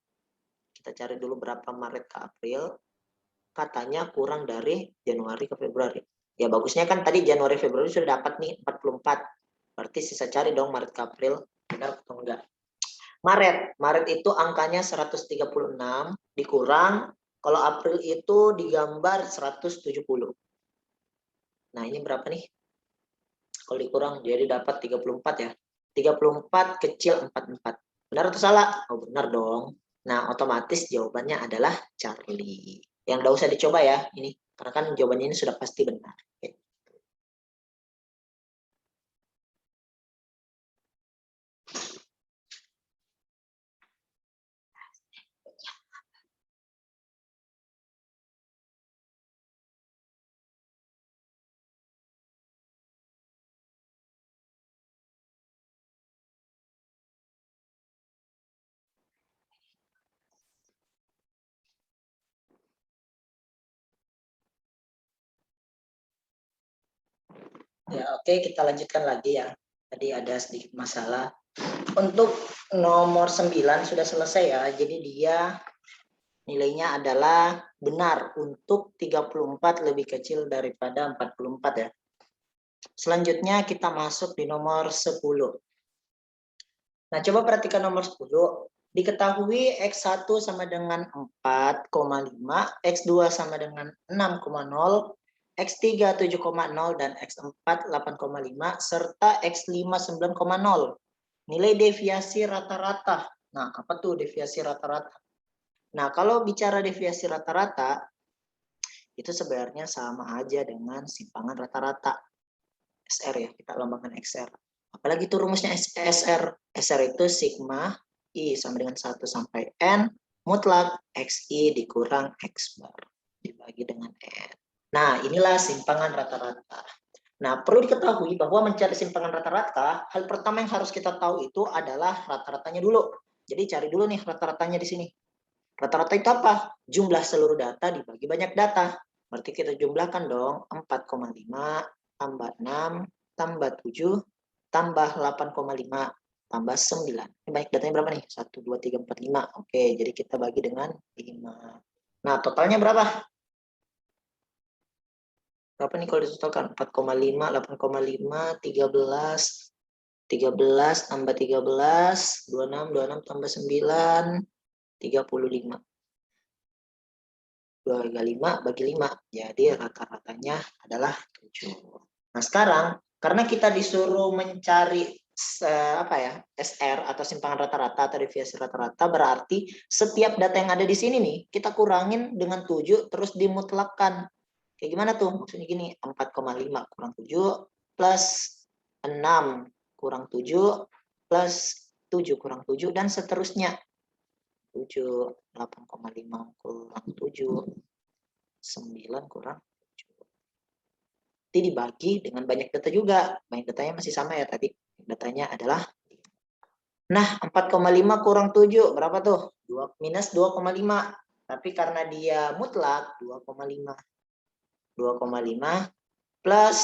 kita cari dulu berapa Maret ke April. Katanya kurang dari Januari ke Februari. Ya bagusnya kan tadi Januari Februari sudah dapat nih 44. Berarti sisa cari dong Maret ke April. Benar atau enggak? Maret itu angkanya 136 dikurang. Kalau April itu digambar 170. Nah, ini berapa nih? Kalau dikurang jadi dapat 34 ya. 34 kecil 44. Benar atau salah? Oh, benar dong. Nah, otomatis jawabannya adalah Charlie. Yang enggak usah dicoba ya ini. Karena kan jawabannya ini sudah pasti benar. Oke. Ya, oke, kita lanjutkan lagi ya. Tadi ada sedikit masalah. Untuk nomor 9 sudah selesai ya. Jadi dia nilainya adalah benar untuk 34 lebih kecil daripada 44 ya. Selanjutnya kita masuk di nomor 10. Nah, coba perhatikan nomor 10. Diketahui X1 sama dengan 4,5, X2 sama dengan 6,0, X3 7,0, dan X4 8,5, serta X5 9,0. Nilai deviasi rata-rata. Nah, apa tuh deviasi rata-rata? Nah, kalau bicara deviasi rata-rata, itu sebenarnya sama aja dengan simpangan rata-rata. SR ya, kita lambangkan XR. Apalagi itu rumusnya SR. SR itu sigma I sama dengan 1 sampai N mutlak XI dikurang X bar dibagi dengan N. Nah, inilah simpangan rata-rata. Nah, perlu diketahui bahwa mencari simpangan rata-rata, hal pertama yang harus kita tahu itu adalah rata-ratanya dulu. Jadi cari dulu nih rata-ratanya di sini. Rata-rata itu apa? Jumlah seluruh data dibagi banyak data. Berarti kita jumlahkan dong 4,5 tambah 6 tambah 7 tambah 8,5 tambah 9. Ini banyak datanya berapa nih? 1, 2, 3, 4, 5. Oke, jadi kita bagi dengan 5. Nah, totalnya berapa? Berapa nih kalau ditotalkan? 4,5, 8,5, 13, 13 tambah 13, 26, 26 tambah 9, 35. 2,5 bagi 5. Jadi rata-ratanya adalah 7. Nah, sekarang karena kita disuruh mencari apa ya, SR atau simpangan rata-rata atau deviasi rata-rata, berarti setiap data yang ada di sini nih kita kurangin dengan 7 terus dimutlakkan. Kayak gimana tuh? Maksudnya gini, 4,5 kurang 7 plus 6 kurang 7 plus 7 kurang 7 dan seterusnya. 7, 8,5 kurang 7, 9 kurang 7. Nanti dibagi dengan banyak data juga. Banyak datanya masih sama ya tadi. Datanya adalah, nah 4,5 kurang 7 berapa tuh? Minus 2,5. Tapi karena dia mutlak 2,5. 2,5 plus,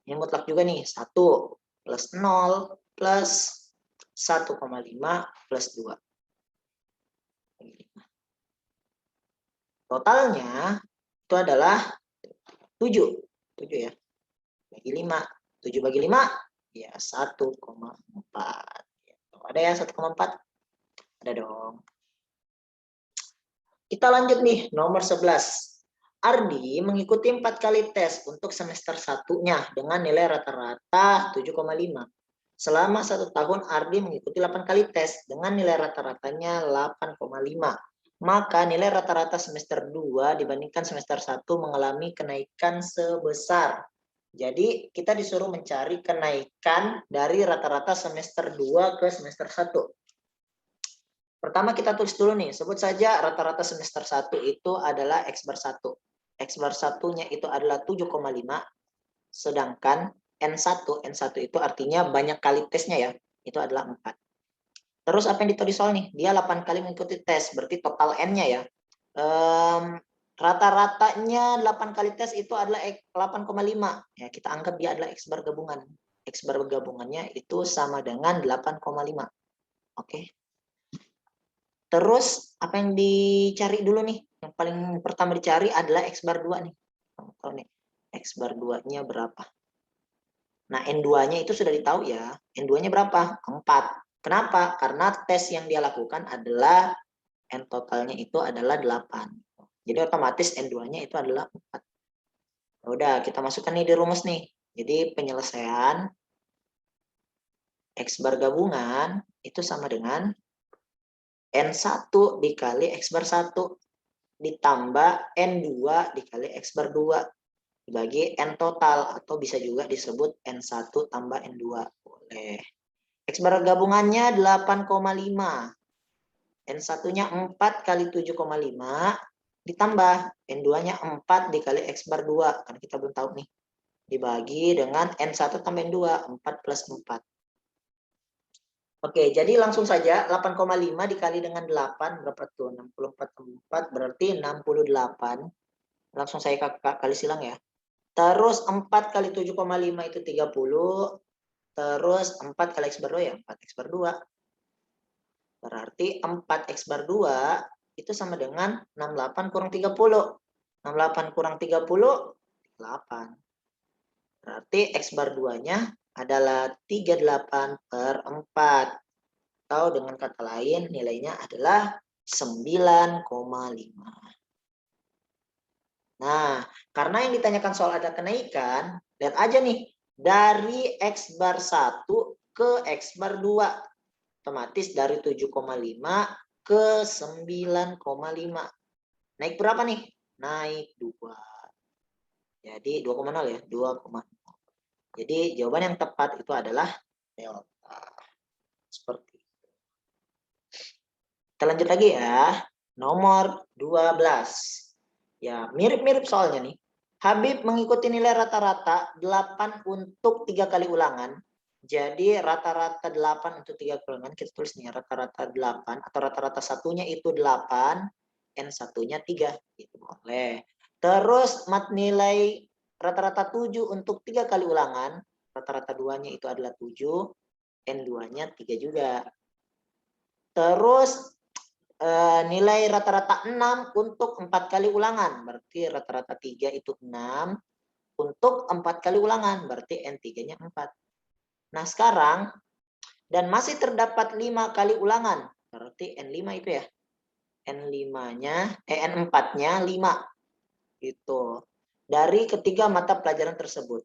ini mutlak juga nih, 1 plus 0 plus 1,5 plus 2. Totalnya itu adalah 7. 7 ya. Bagi 5. 7 bagi 5 ya 1,4. Ada ya 1,4? Ada dong. Kita lanjut nih, nomor 11. Ardi mengikuti 4 kali tes untuk semester 1-nya dengan nilai rata-rata 7,5. Selama 1 tahun, Ardi mengikuti 8 kali tes dengan nilai rata-ratanya 8,5. Maka nilai rata-rata semester 2 dibandingkan semester 1 mengalami kenaikan sebesar. Jadi kita disuruh mencari kenaikan dari rata-rata semester 2 ke semester 1. Pertama kita tulis dulu nih, sebut saja rata-rata semester 1 itu adalah X bar 1. X bar 1-nya itu adalah 7,5, sedangkan N1 itu artinya banyak kali tesnya ya, itu adalah 4. Terus apa yang ditulis soal nih? Dia 8 kali mengikuti tes, berarti total N-nya ya. Rata-ratanya 8 kali tes itu adalah 8,5. Ya, kita anggap dia adalah X bar gabungan. X bar gabungannya itu sama dengan 8,5. Oke. Terus apa yang dicari dulu nih? Yang paling pertama dicari adalah X bar 2 nih. Tahu nih, X bar 2-nya berapa? Nah, N2-nya itu sudah ditahu ya. N2-nya berapa? 4. Kenapa? Karena tes yang dia lakukan adalah N totalnya itu adalah 8. Jadi otomatis N2-nya itu adalah 4. Udah, kita masukkan nih di rumus nih. Jadi penyelesaian X bar gabungan itu sama dengan N1 dikali X bar 1 ditambah N2 dikali X bar 2 dibagi N total, atau bisa juga disebut N1 tambah N2. Boleh. X bar gabungannya 8,5. N1-nya 4 kali 7,5 ditambah N2-nya 4 dikali X bar 2. Karena kita belum tahu nih. Dibagi dengan N1 tambah N2. 4 plus 4. Oke, jadi langsung saja 8,5 dikali dengan 8 berapa tuh? 64 4 berarti 68. Langsung saya kali silang ya. Terus 4 kali 7,5 itu 30. Terus 4 kali X bar 2 ya 4X bar 2. Berarti 4X bar 2 itu sama dengan 68 kurang 30. 68 kurang 30, 8. Berarti X bar 2-nya adalah 38/4. Atau dengan kata lain nilainya adalah 9,5. Nah, karena yang ditanyakan soal ada kenaikan, lihat aja nih, dari X bar 1 ke X bar 2. Otomatis dari 7,5 ke 9,5. Naik berapa nih? Naik 2. Jadi 2,0 ya, 2,0. Jadi jawaban yang tepat itu adalah delta. Seperti itu. Kita lanjut lagi ya. Nomor 12. Ya, mirip-mirip soalnya nih. Habib mengikuti nilai rata-rata 8 untuk 3 kali ulangan. Jadi rata-rata 8 untuk 3 kali ulangan. Kita tulis nih rata-rata 8 atau rata-rata satunya itu 8, N satunya 3. Itu boleh. Terus mat nilai rata-rata 7 untuk 3 kali ulangan. Rata-rata 2-nya itu adalah 7, N2-nya 3 juga. Terus nilai rata-rata 6 untuk 4 kali ulangan. Berarti rata-rata 3 itu 6 untuk 4 kali ulangan. Berarti N3-nya 4. Nah sekarang, dan masih terdapat 5 kali ulangan. Berarti N5 itu ya. N5-nya, N4-nya 5. Gitu. Dari ketiga mata pelajaran tersebut.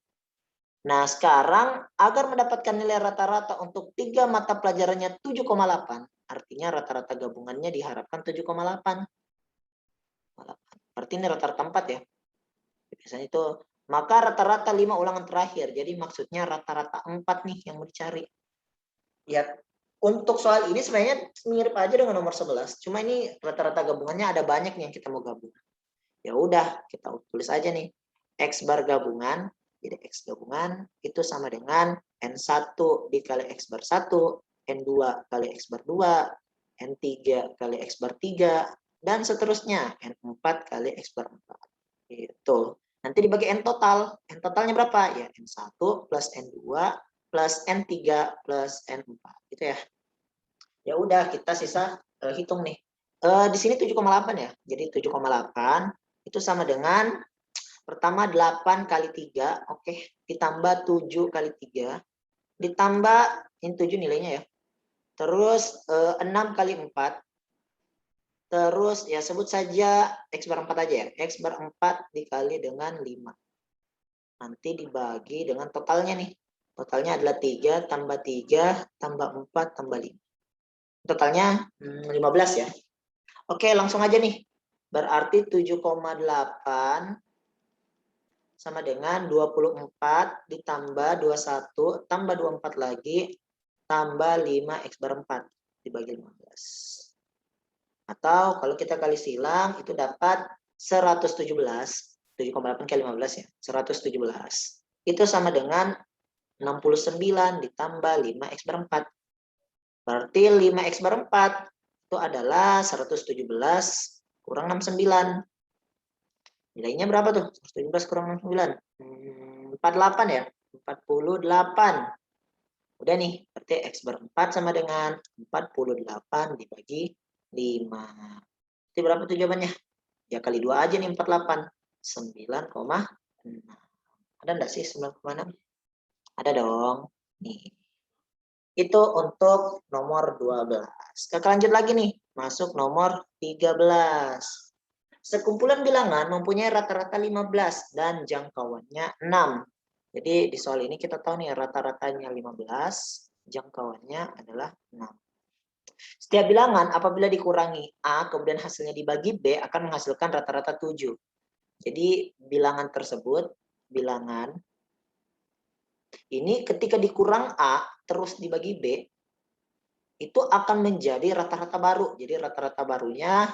Nah sekarang, agar mendapatkan nilai rata-rata untuk 3 mata pelajarannya 7,8. Artinya rata-rata gabungannya diharapkan 7,8. Berarti ini rata-rata 4 ya. Biasanya itu. Maka rata-rata 5 ulangan terakhir. Jadi maksudnya rata-rata 4 nih yang mau dicari. Ya, untuk soal ini sebenarnya mirip aja dengan nomor 11. Cuma ini rata-rata gabungannya ada banyak nih yang kita mau gabung. Ya udah, kita tulis aja nih. X bar gabungan. Jadi X gabungan itu sama dengan N1 dikali X bar 1. N2 kali X bar 2. N3 kali X bar 3. Dan seterusnya. N4 kali X bar 4. Itu. Nanti dibagi N total. N totalnya berapa? Ya N1 plus N2 plus N3 plus N4. Gitu ya. Ya udah kita sisa hitung nih. Di sini 7,8 ya. Jadi 7,8 itu sama dengan pertama 8 kali 3. Oke. Ditambah 7 kali 3. Ditambah ini 7 nilainya ya. Terus 6 kali 4. Terus ya sebut saja X bar 4 aja ya. X bar 4 dikali dengan 5. Nanti dibagi dengan totalnya nih. Totalnya adalah 3 tambah 3 tambah 4 tambah 5. Totalnya 15 ya. Oke langsung aja nih. Berarti 7,8 sama dengan 24 ditambah 21 tambah 24 lagi tambah 5 X bar 4 dibagi 15. Atau kalau kita kali silang itu dapat 117. 7,8 kali 15 ya. 117. Itu sama dengan 69 ditambah 5 X bar 4. Berarti 5 X bar 4 itu adalah 117 kurang 69. Nilainya berapa tuh? 117 kurang 69. 48 ya. 48. Udah nih, berarti X bar 4 sama dengan 48 dibagi 5. Itu berapa tuh jawabannya? Ya kali 2 aja nih 48. 9,6. Ada enggak sih 9,6? Ada dong. Nih. Itu untuk nomor 12. Kita lanjut lagi nih. Masuk nomor 13. Sekumpulan bilangan mempunyai rata-rata 15 dan jangkauannya 6. Jadi di soal ini kita tahu nih rata-ratanya 15, jangkauannya adalah 6. Setiap bilangan apabila dikurangi A kemudian hasilnya dibagi B akan menghasilkan rata-rata 7. Jadi bilangan tersebut, bilangan ini ketika dikurang A terus dibagi B itu akan menjadi rata-rata baru. Jadi rata-rata barunya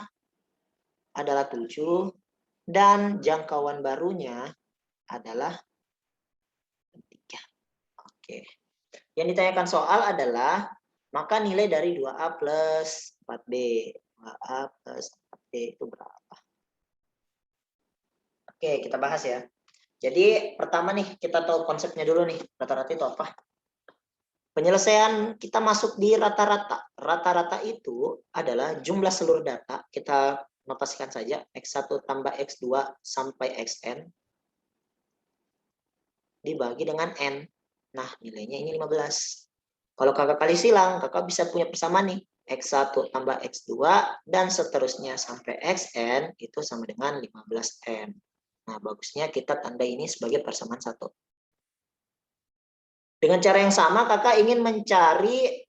adalah 7 dan jangkauan barunya adalah 3. Oke. Yang ditanyakan soal adalah maka nilai dari 2A plus 4B. 2A plus 4B itu berapa? Oke, kita bahas ya. Jadi pertama nih kita tahu konsepnya dulu nih, rata-rata itu apa? Penyelesaian kita masuk di rata-rata. Rata-rata itu adalah jumlah seluruh data, kita notasikan saja X1 tambah X2 sampai Xn dibagi dengan N. Nah, nilainya ini 15. Kalau kakak kali silang, kakak bisa punya persamaan nih. X1 tambah X2 dan seterusnya sampai Xn itu sama dengan 15N. Nah, bagusnya kita tanda ini sebagai persamaan 1. Dengan cara yang sama, kakak ingin mencari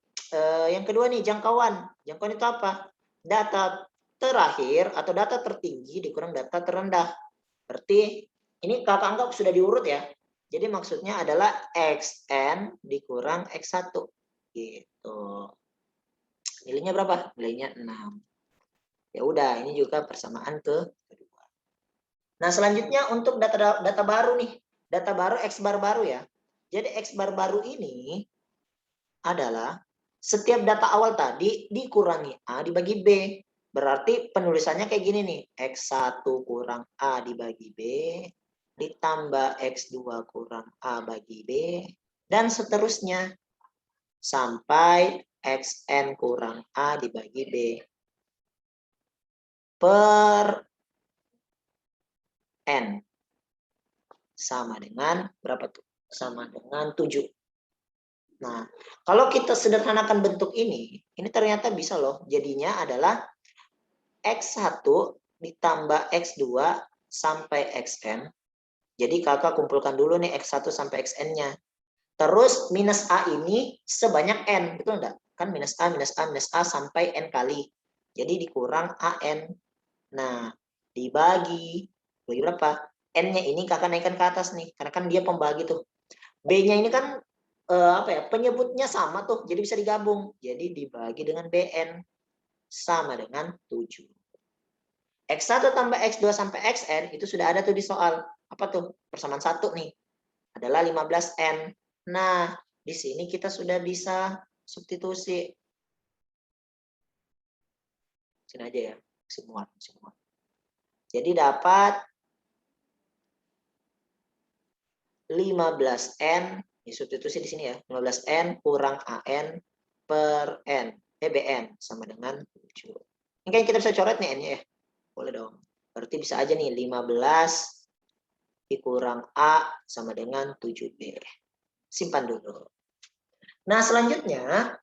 yang kedua nih, jangkauan. Jangkauan itu apa? Data terakhir atau data tertinggi dikurang data terendah. Berarti ini kakak anggap sudah diurut ya. Jadi maksudnya adalah Xn dikurang X1. Gitu. Nilainya berapa? Nilainya 6. Ya udah, ini juga persamaan kedua. Nah, selanjutnya untuk data baru nih. Data baru X bar baru ya. Jadi X bar baru ini adalah setiap data awal tadi dikurangi A dibagi B. Berarti penulisannya kayak gini nih. X1 kurang A dibagi B ditambah X2 kurang A bagi B dan seterusnya sampai Xn kurang A dibagi B per N sama dengan berapa tuh? Sama dengan 7. Nah, kalau kita sederhanakan bentuk ini ternyata bisa loh. Jadinya adalah X1 ditambah X2 sampai Xn. Jadi kakak kumpulkan dulu nih X1 sampai Xn-nya. Terus minus A ini sebanyak N, betul enggak? Kan minus A, minus A, minus A sampai N kali. Jadi dikurang AN. Nah, dibagi berapa? N-nya ini kakak naikkan ke atas nih, karena kan dia pembagi tuh. B-nya ini kan apa ya? Penyebutnya sama tuh, jadi bisa digabung. Jadi dibagi dengan BN sama dengan 7. X1 tambah X2 sampai Xn itu sudah ada tuh di soal. Apa tuh? Persamaan 1 nih. Adalah 15N. Nah, di sini kita sudah bisa substitusi. Sini aja ya, semua. Jadi dapat 15N, substitusi di sini ya, 15N kurang AN per N, BN sama dengan 7. Ini kan kita bisa coret nih N-nya ya. Boleh dong. Berarti bisa aja nih 15 dikurang A sama dengan 7B. Simpan dulu. Nah, selanjutnya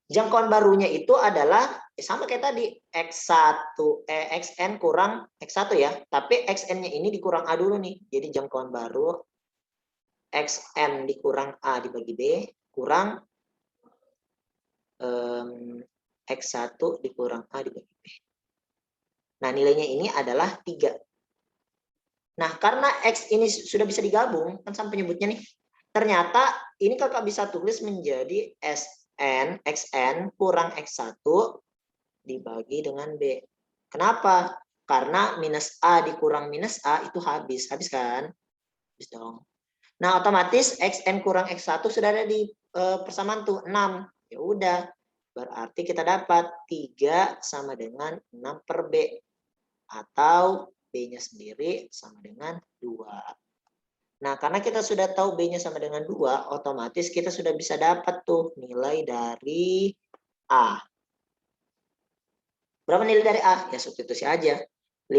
jangkauan barunya itu adalah sama kayak tadi X1 Xn kurang X1 ya, tapi Xn-nya ini dikurang A dulu nih. Jadi jangkauan baru Xn dikurang A dibagi B kurang X1 dikurang A dibagi B. Nah, nilainya ini adalah 3. Nah, karena X ini sudah bisa digabung, kan sama penyebutnya nih. Ternyata ini kakak bisa tulis menjadi Xn kurang X1 dibagi dengan B. Kenapa? Karena minus A dikurang minus A itu habis. Habis kan? Habis dong. Nah, otomatis Xn kurang X1 sudah ada di persamaan tuh 6. Ya udah. Berarti kita dapat 3 sama dengan 6 per B. Atau B-nya sendiri sama dengan 2. Nah, karena kita sudah tahu B-nya sama dengan 2, otomatis kita sudah bisa dapat tuh nilai dari A. Berapa nilai dari A? Ya substitusi aja. 15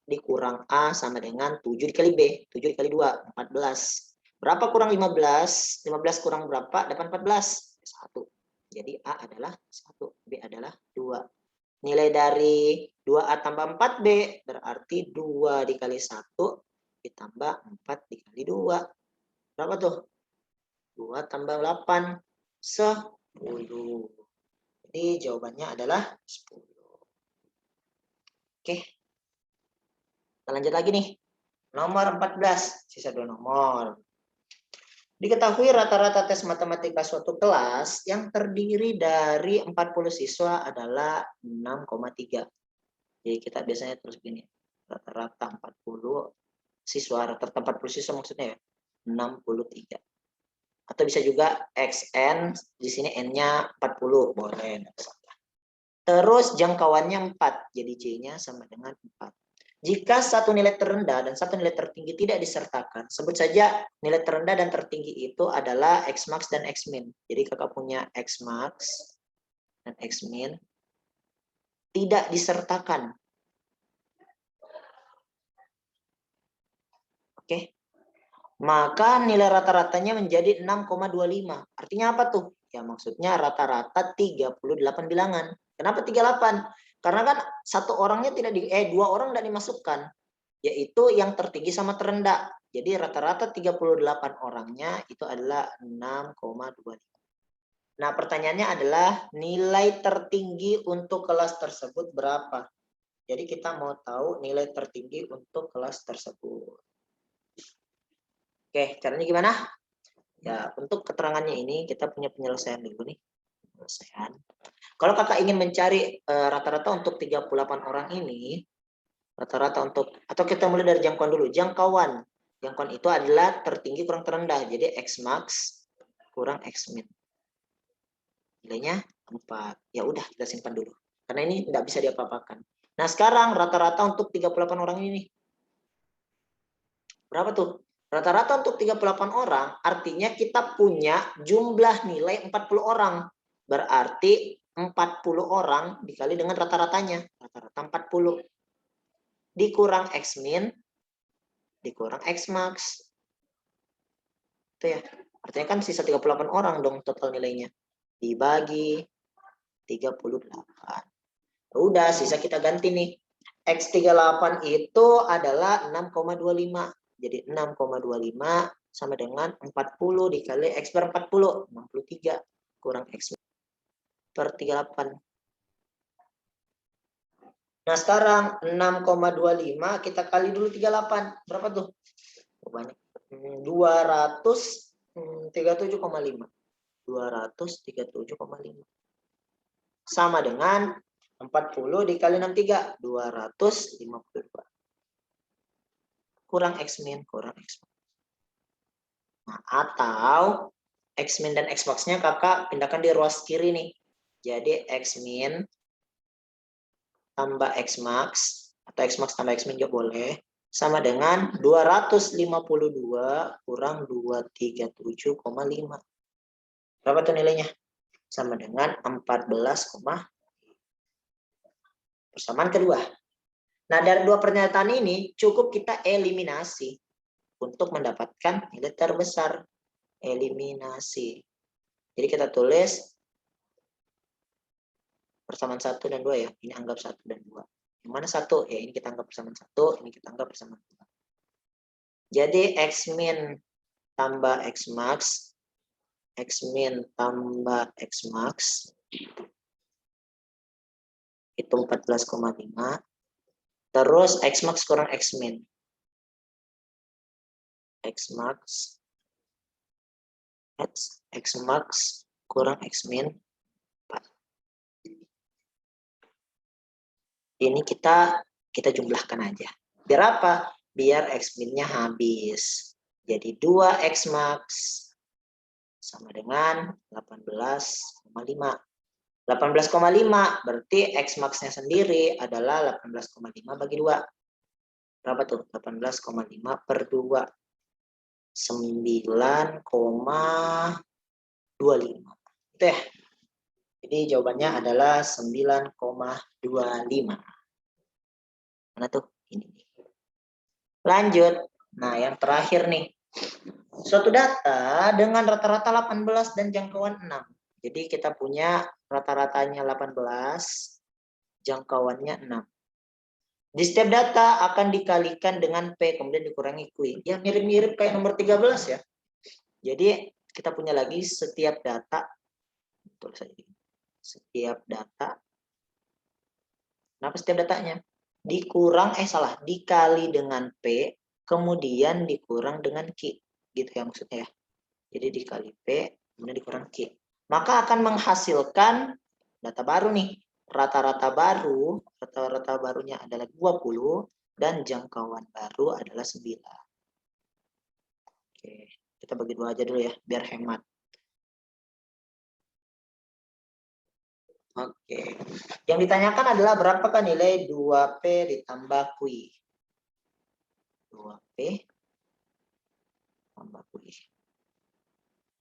dikurang A sama dengan 7 dikali B. 7 dikali 2, 14. Berapa kurang 15? 15 kurang berapa? Dapat 14. 1. Jadi A adalah 1, B adalah 2. Nilai dari 2A tambah 4B berarti 2 dikali 1 ditambah 4 dikali 2. Berapa tuh? 2 tambah 8. 10. Jadi jawabannya adalah 10. Oke. Kita lanjut lagi nih. Nomor 14. Sisa 2 nomor. Diketahui rata-rata tes matematika suatu kelas yang terdiri dari 40 siswa adalah 6,3. Jadi kita biasanya terus gini. Rata-rata 40 siswa, rata-rata 40 siswa maksudnya ya. 63. Atau bisa juga Xn, di sini N-nya 40. Boleh. Terus jangkauannya 4. Jadi C-nya sama dengan 4. Jika satu nilai terendah dan satu nilai tertinggi tidak disertakan, sebut saja nilai terendah dan tertinggi itu adalah Xmax dan Xmin. Jadi kakak punya Xmax dan Xmin tidak disertakan. Oke. Maka nilai rata-ratanya menjadi 6,25. Artinya apa tuh? Ya maksudnya rata-rata 38 bilangan. Kenapa 38? Karena kan satu orangnya dua orang tidak dimasukkan, yaitu yang tertinggi sama terendah. Jadi rata-rata 38 orangnya itu adalah 6,25. Nah, pertanyaannya adalah nilai tertinggi untuk kelas tersebut berapa? Jadi kita mau tahu nilai tertinggi untuk kelas tersebut. Oke, caranya gimana? Ya, untuk keterangannya ini kita punya penyelesaian dulu nih. Penyelesaian. Kalau kakak ingin mencari rata-rata untuk 38 orang ini, rata-rata untuk, atau kita mulai dari jangkauan dulu. Jangkauan itu adalah tertinggi kurang terendah. Jadi X max kurang X min. Nilainya 4. Ya udah, kita simpan dulu. Karena ini tidak bisa diapa-apakan. Nah, sekarang rata-rata untuk 38 orang ini. Berapa tuh? Rata-rata untuk 38 orang, artinya kita punya jumlah nilai 40 orang. Berarti 40 orang dikali dengan rata-ratanya. Rata-rata 40. Dikurang X min, dikurang X max. Itu ya. Artinya kan sisa 38 orang dong total nilainya. Dibagi 38. Udah, sisa kita ganti nih. X38 itu adalah 6,25. Jadi 6,25 sama dengan 40 dikali X per 40. 63 kurang X per 38. Nah sekarang 6,25 kita kali dulu 38. Berapa tuh? Banyak. 237,5. 237,5. Sama dengan 40 dikali 63. 252. Kurang X min, kurang X max. Nah, atau X min dan X max-nya kakak pindahkan di ruas kiri nih. Jadi X min tambah X max, atau X max tambah X min juga boleh, sama dengan 252 kurang 237,5. Berapa tuh nilainya? Sama dengan 14, persamaan kedua. Nah, dari dua pernyataan ini cukup kita eliminasi untuk mendapatkan nilai terbesar. Eliminasi. Jadi kita tulis persamaan 1 dan 2 ya. Ini anggap 1 dan 2. Yang mana 1? Ya ini kita anggap persamaan 1, ini kita anggap persamaan 2. Jadi X min tambah X max, X min tambah X max, itu 14,5. Terus X max kurang X min. X max kurang X min 4. Ini kita jumlahkan aja. Biar apa? Biar X min-nya habis. Jadi 2X max sama dengan 18,5. 18,5 berarti X max-nya sendiri adalah 18,5 bagi 2. Berapa tuh? 18,5 per 2. 9,25. Itu ya. Jadi jawabannya adalah 9,25. Mana tuh? Ini. Lanjut. Nah, yang terakhir nih. Suatu data dengan rata-rata 18 dan jangkauan 6. Jadi kita punya rata-ratanya 18, jangkauannya 6. Di setiap data akan dikalikan dengan P, kemudian dikurangi Q. Ya mirip-mirip kayak nomor 13 ya. Jadi kita punya lagi setiap data. Setiap data. Kenapa setiap datanya? Dikali dengan P, kemudian dikurang dengan Q. Gitu ya maksudnya ya. Jadi dikali P, kemudian dikurang Q. Maka akan menghasilkan data baru nih. Rata-rata barunya adalah 20 dan jangkauan baru adalah 9. Oke, kita bagi 2 aja dulu ya, biar hemat. Oke. Yang ditanyakan adalah berapakah nilai 2P ditambah Q. 2P tambah QI.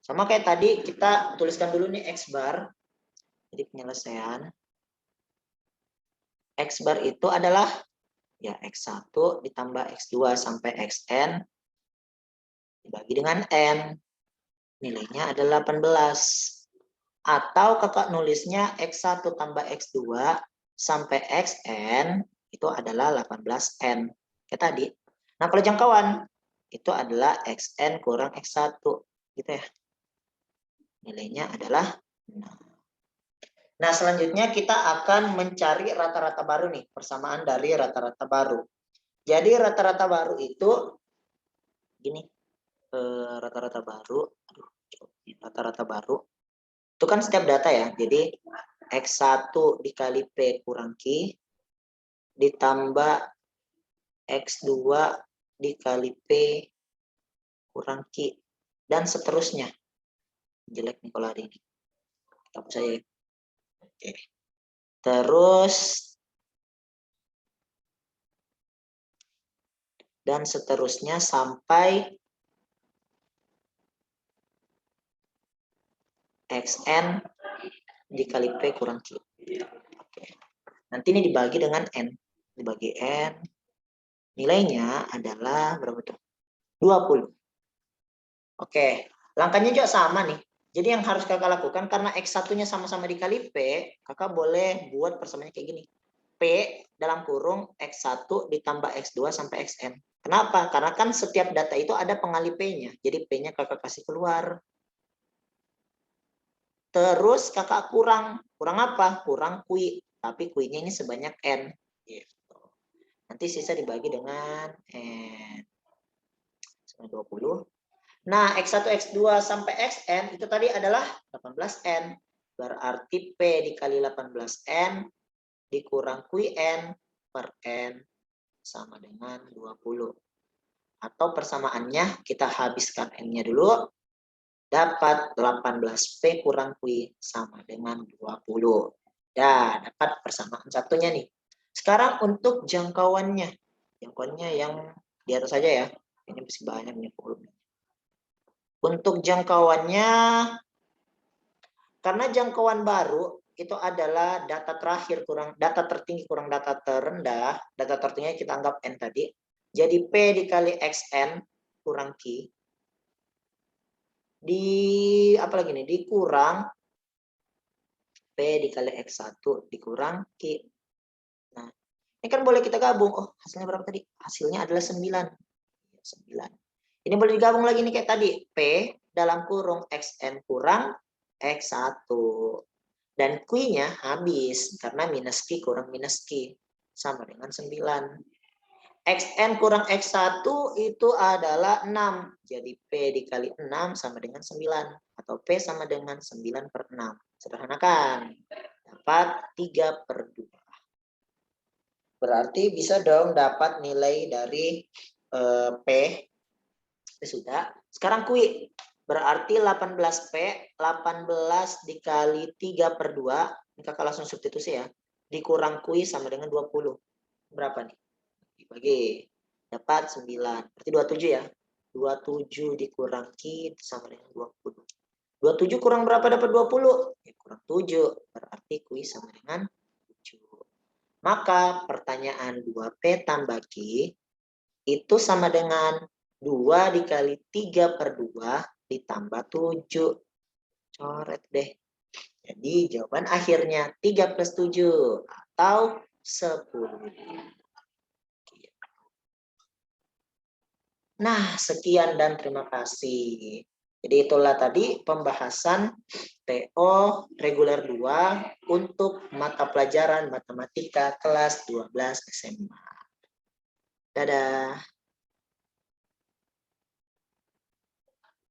Sama kayak tadi, kita tuliskan dulu nih X bar. Jadi penyelesaian. X bar itu adalah ya X1 ditambah X2 sampai Xn dibagi dengan N. Nilainya adalah 18. Atau kakak nulisnya X1 tambah X2 sampai Xn itu adalah 18N. Kayak tadi. Nah, kalau jangkauan itu adalah Xn kurang X1. Gitu ya. Nilainya adalah 6. Nah, selanjutnya kita akan mencari rata-rata baru nih. Persamaan dari rata-rata baru. Jadi rata-rata baru itu gini. Rata-rata baru. Rata-rata baru. Itu kan setiap data ya. Jadi X1 dikali P kurang Q ditambah X2 dikali P kurang Q dan seterusnya. Jelek nih kalau hari ini. Hapus saya. Oke. Terus dan seterusnya sampai Xn dikali P kurang Q. Oke. Nanti ini dibagi dengan N. Dibagi N. Nilainya adalah berapa tuh? 20. Oke. Langkahnya juga sama nih. Jadi yang harus kakak lakukan, karena X1-nya sama-sama dikali P, kakak boleh buat persamaannya kayak gini. P dalam kurung X1 ditambah X2 sampai Xn. Kenapa? Karena kan setiap data itu ada pengali P-nya. Jadi P-nya kakak kasih keluar. Terus kakak kurang. Kurang apa? Kurang Q. Tapi Q-nya ini sebanyak N. Gitu. Nanti sisa dibagi dengan N. 20. Nah, X1, X2 sampai Xn itu tadi adalah 18N. Berarti P dikali 18N dikurang Qn per N sama dengan 20. Atau persamaannya kita habiskan N-nya dulu. Dapat 18P kurang Q sama dengan 20. Dan dapat persamaan satunya nih. Sekarang untuk jangkauannya. Jangkauannya yang di atas saja ya. Ini masih banyak nih volumenya. Untuk jangkauannya, karena jangkauan baru itu adalah data terakhir kurang data tertinggi kurang data terendah, data tertinggi kita anggap N tadi. Jadi P dikali Xn kurang Q di apa lagi nih? Dikurang P dikali X1 dikurang Q. Nah, ini kan boleh kita gabung. Oh, hasilnya berapa tadi? Hasilnya adalah 9. 9. Ini boleh digabung lagi nih kayak tadi. P dalam kurung Xn kurang X1. Dan Q-nya habis. Karena minus Q kurang minus Q. Sama dengan 9. Xn kurang X1 itu adalah 6. Jadi P dikali 6 sama dengan 9. Atau P sama dengan 9 per 6. Sederhanakan. Dapat 3 per 2. Berarti bisa dong dapat nilai dari P. Sudah. Sekarang Q. Berarti 18P. 18 dikali 3 per 2. Ini kakak langsung substitusi ya. Dikurang Q sama dengan 20. Berapa nih? Dibagi. Dapat 9. Berarti 27 ya. 27 dikurang Q sama dengan 20. 27 kurang berapa dapat 20? Ya, kurang 7. Berarti Q sama dengan 7. Maka pertanyaan 2P tambah Q itu sama dengan 2 dikali 3 per 2 ditambah 7. Coret deh. Jadi jawaban akhirnya 3 plus 7 atau 10. Nah, sekian dan terima kasih. Jadi itulah tadi pembahasan TO reguler 2 untuk mata pelajaran matematika kelas 12 SMA. Dadah.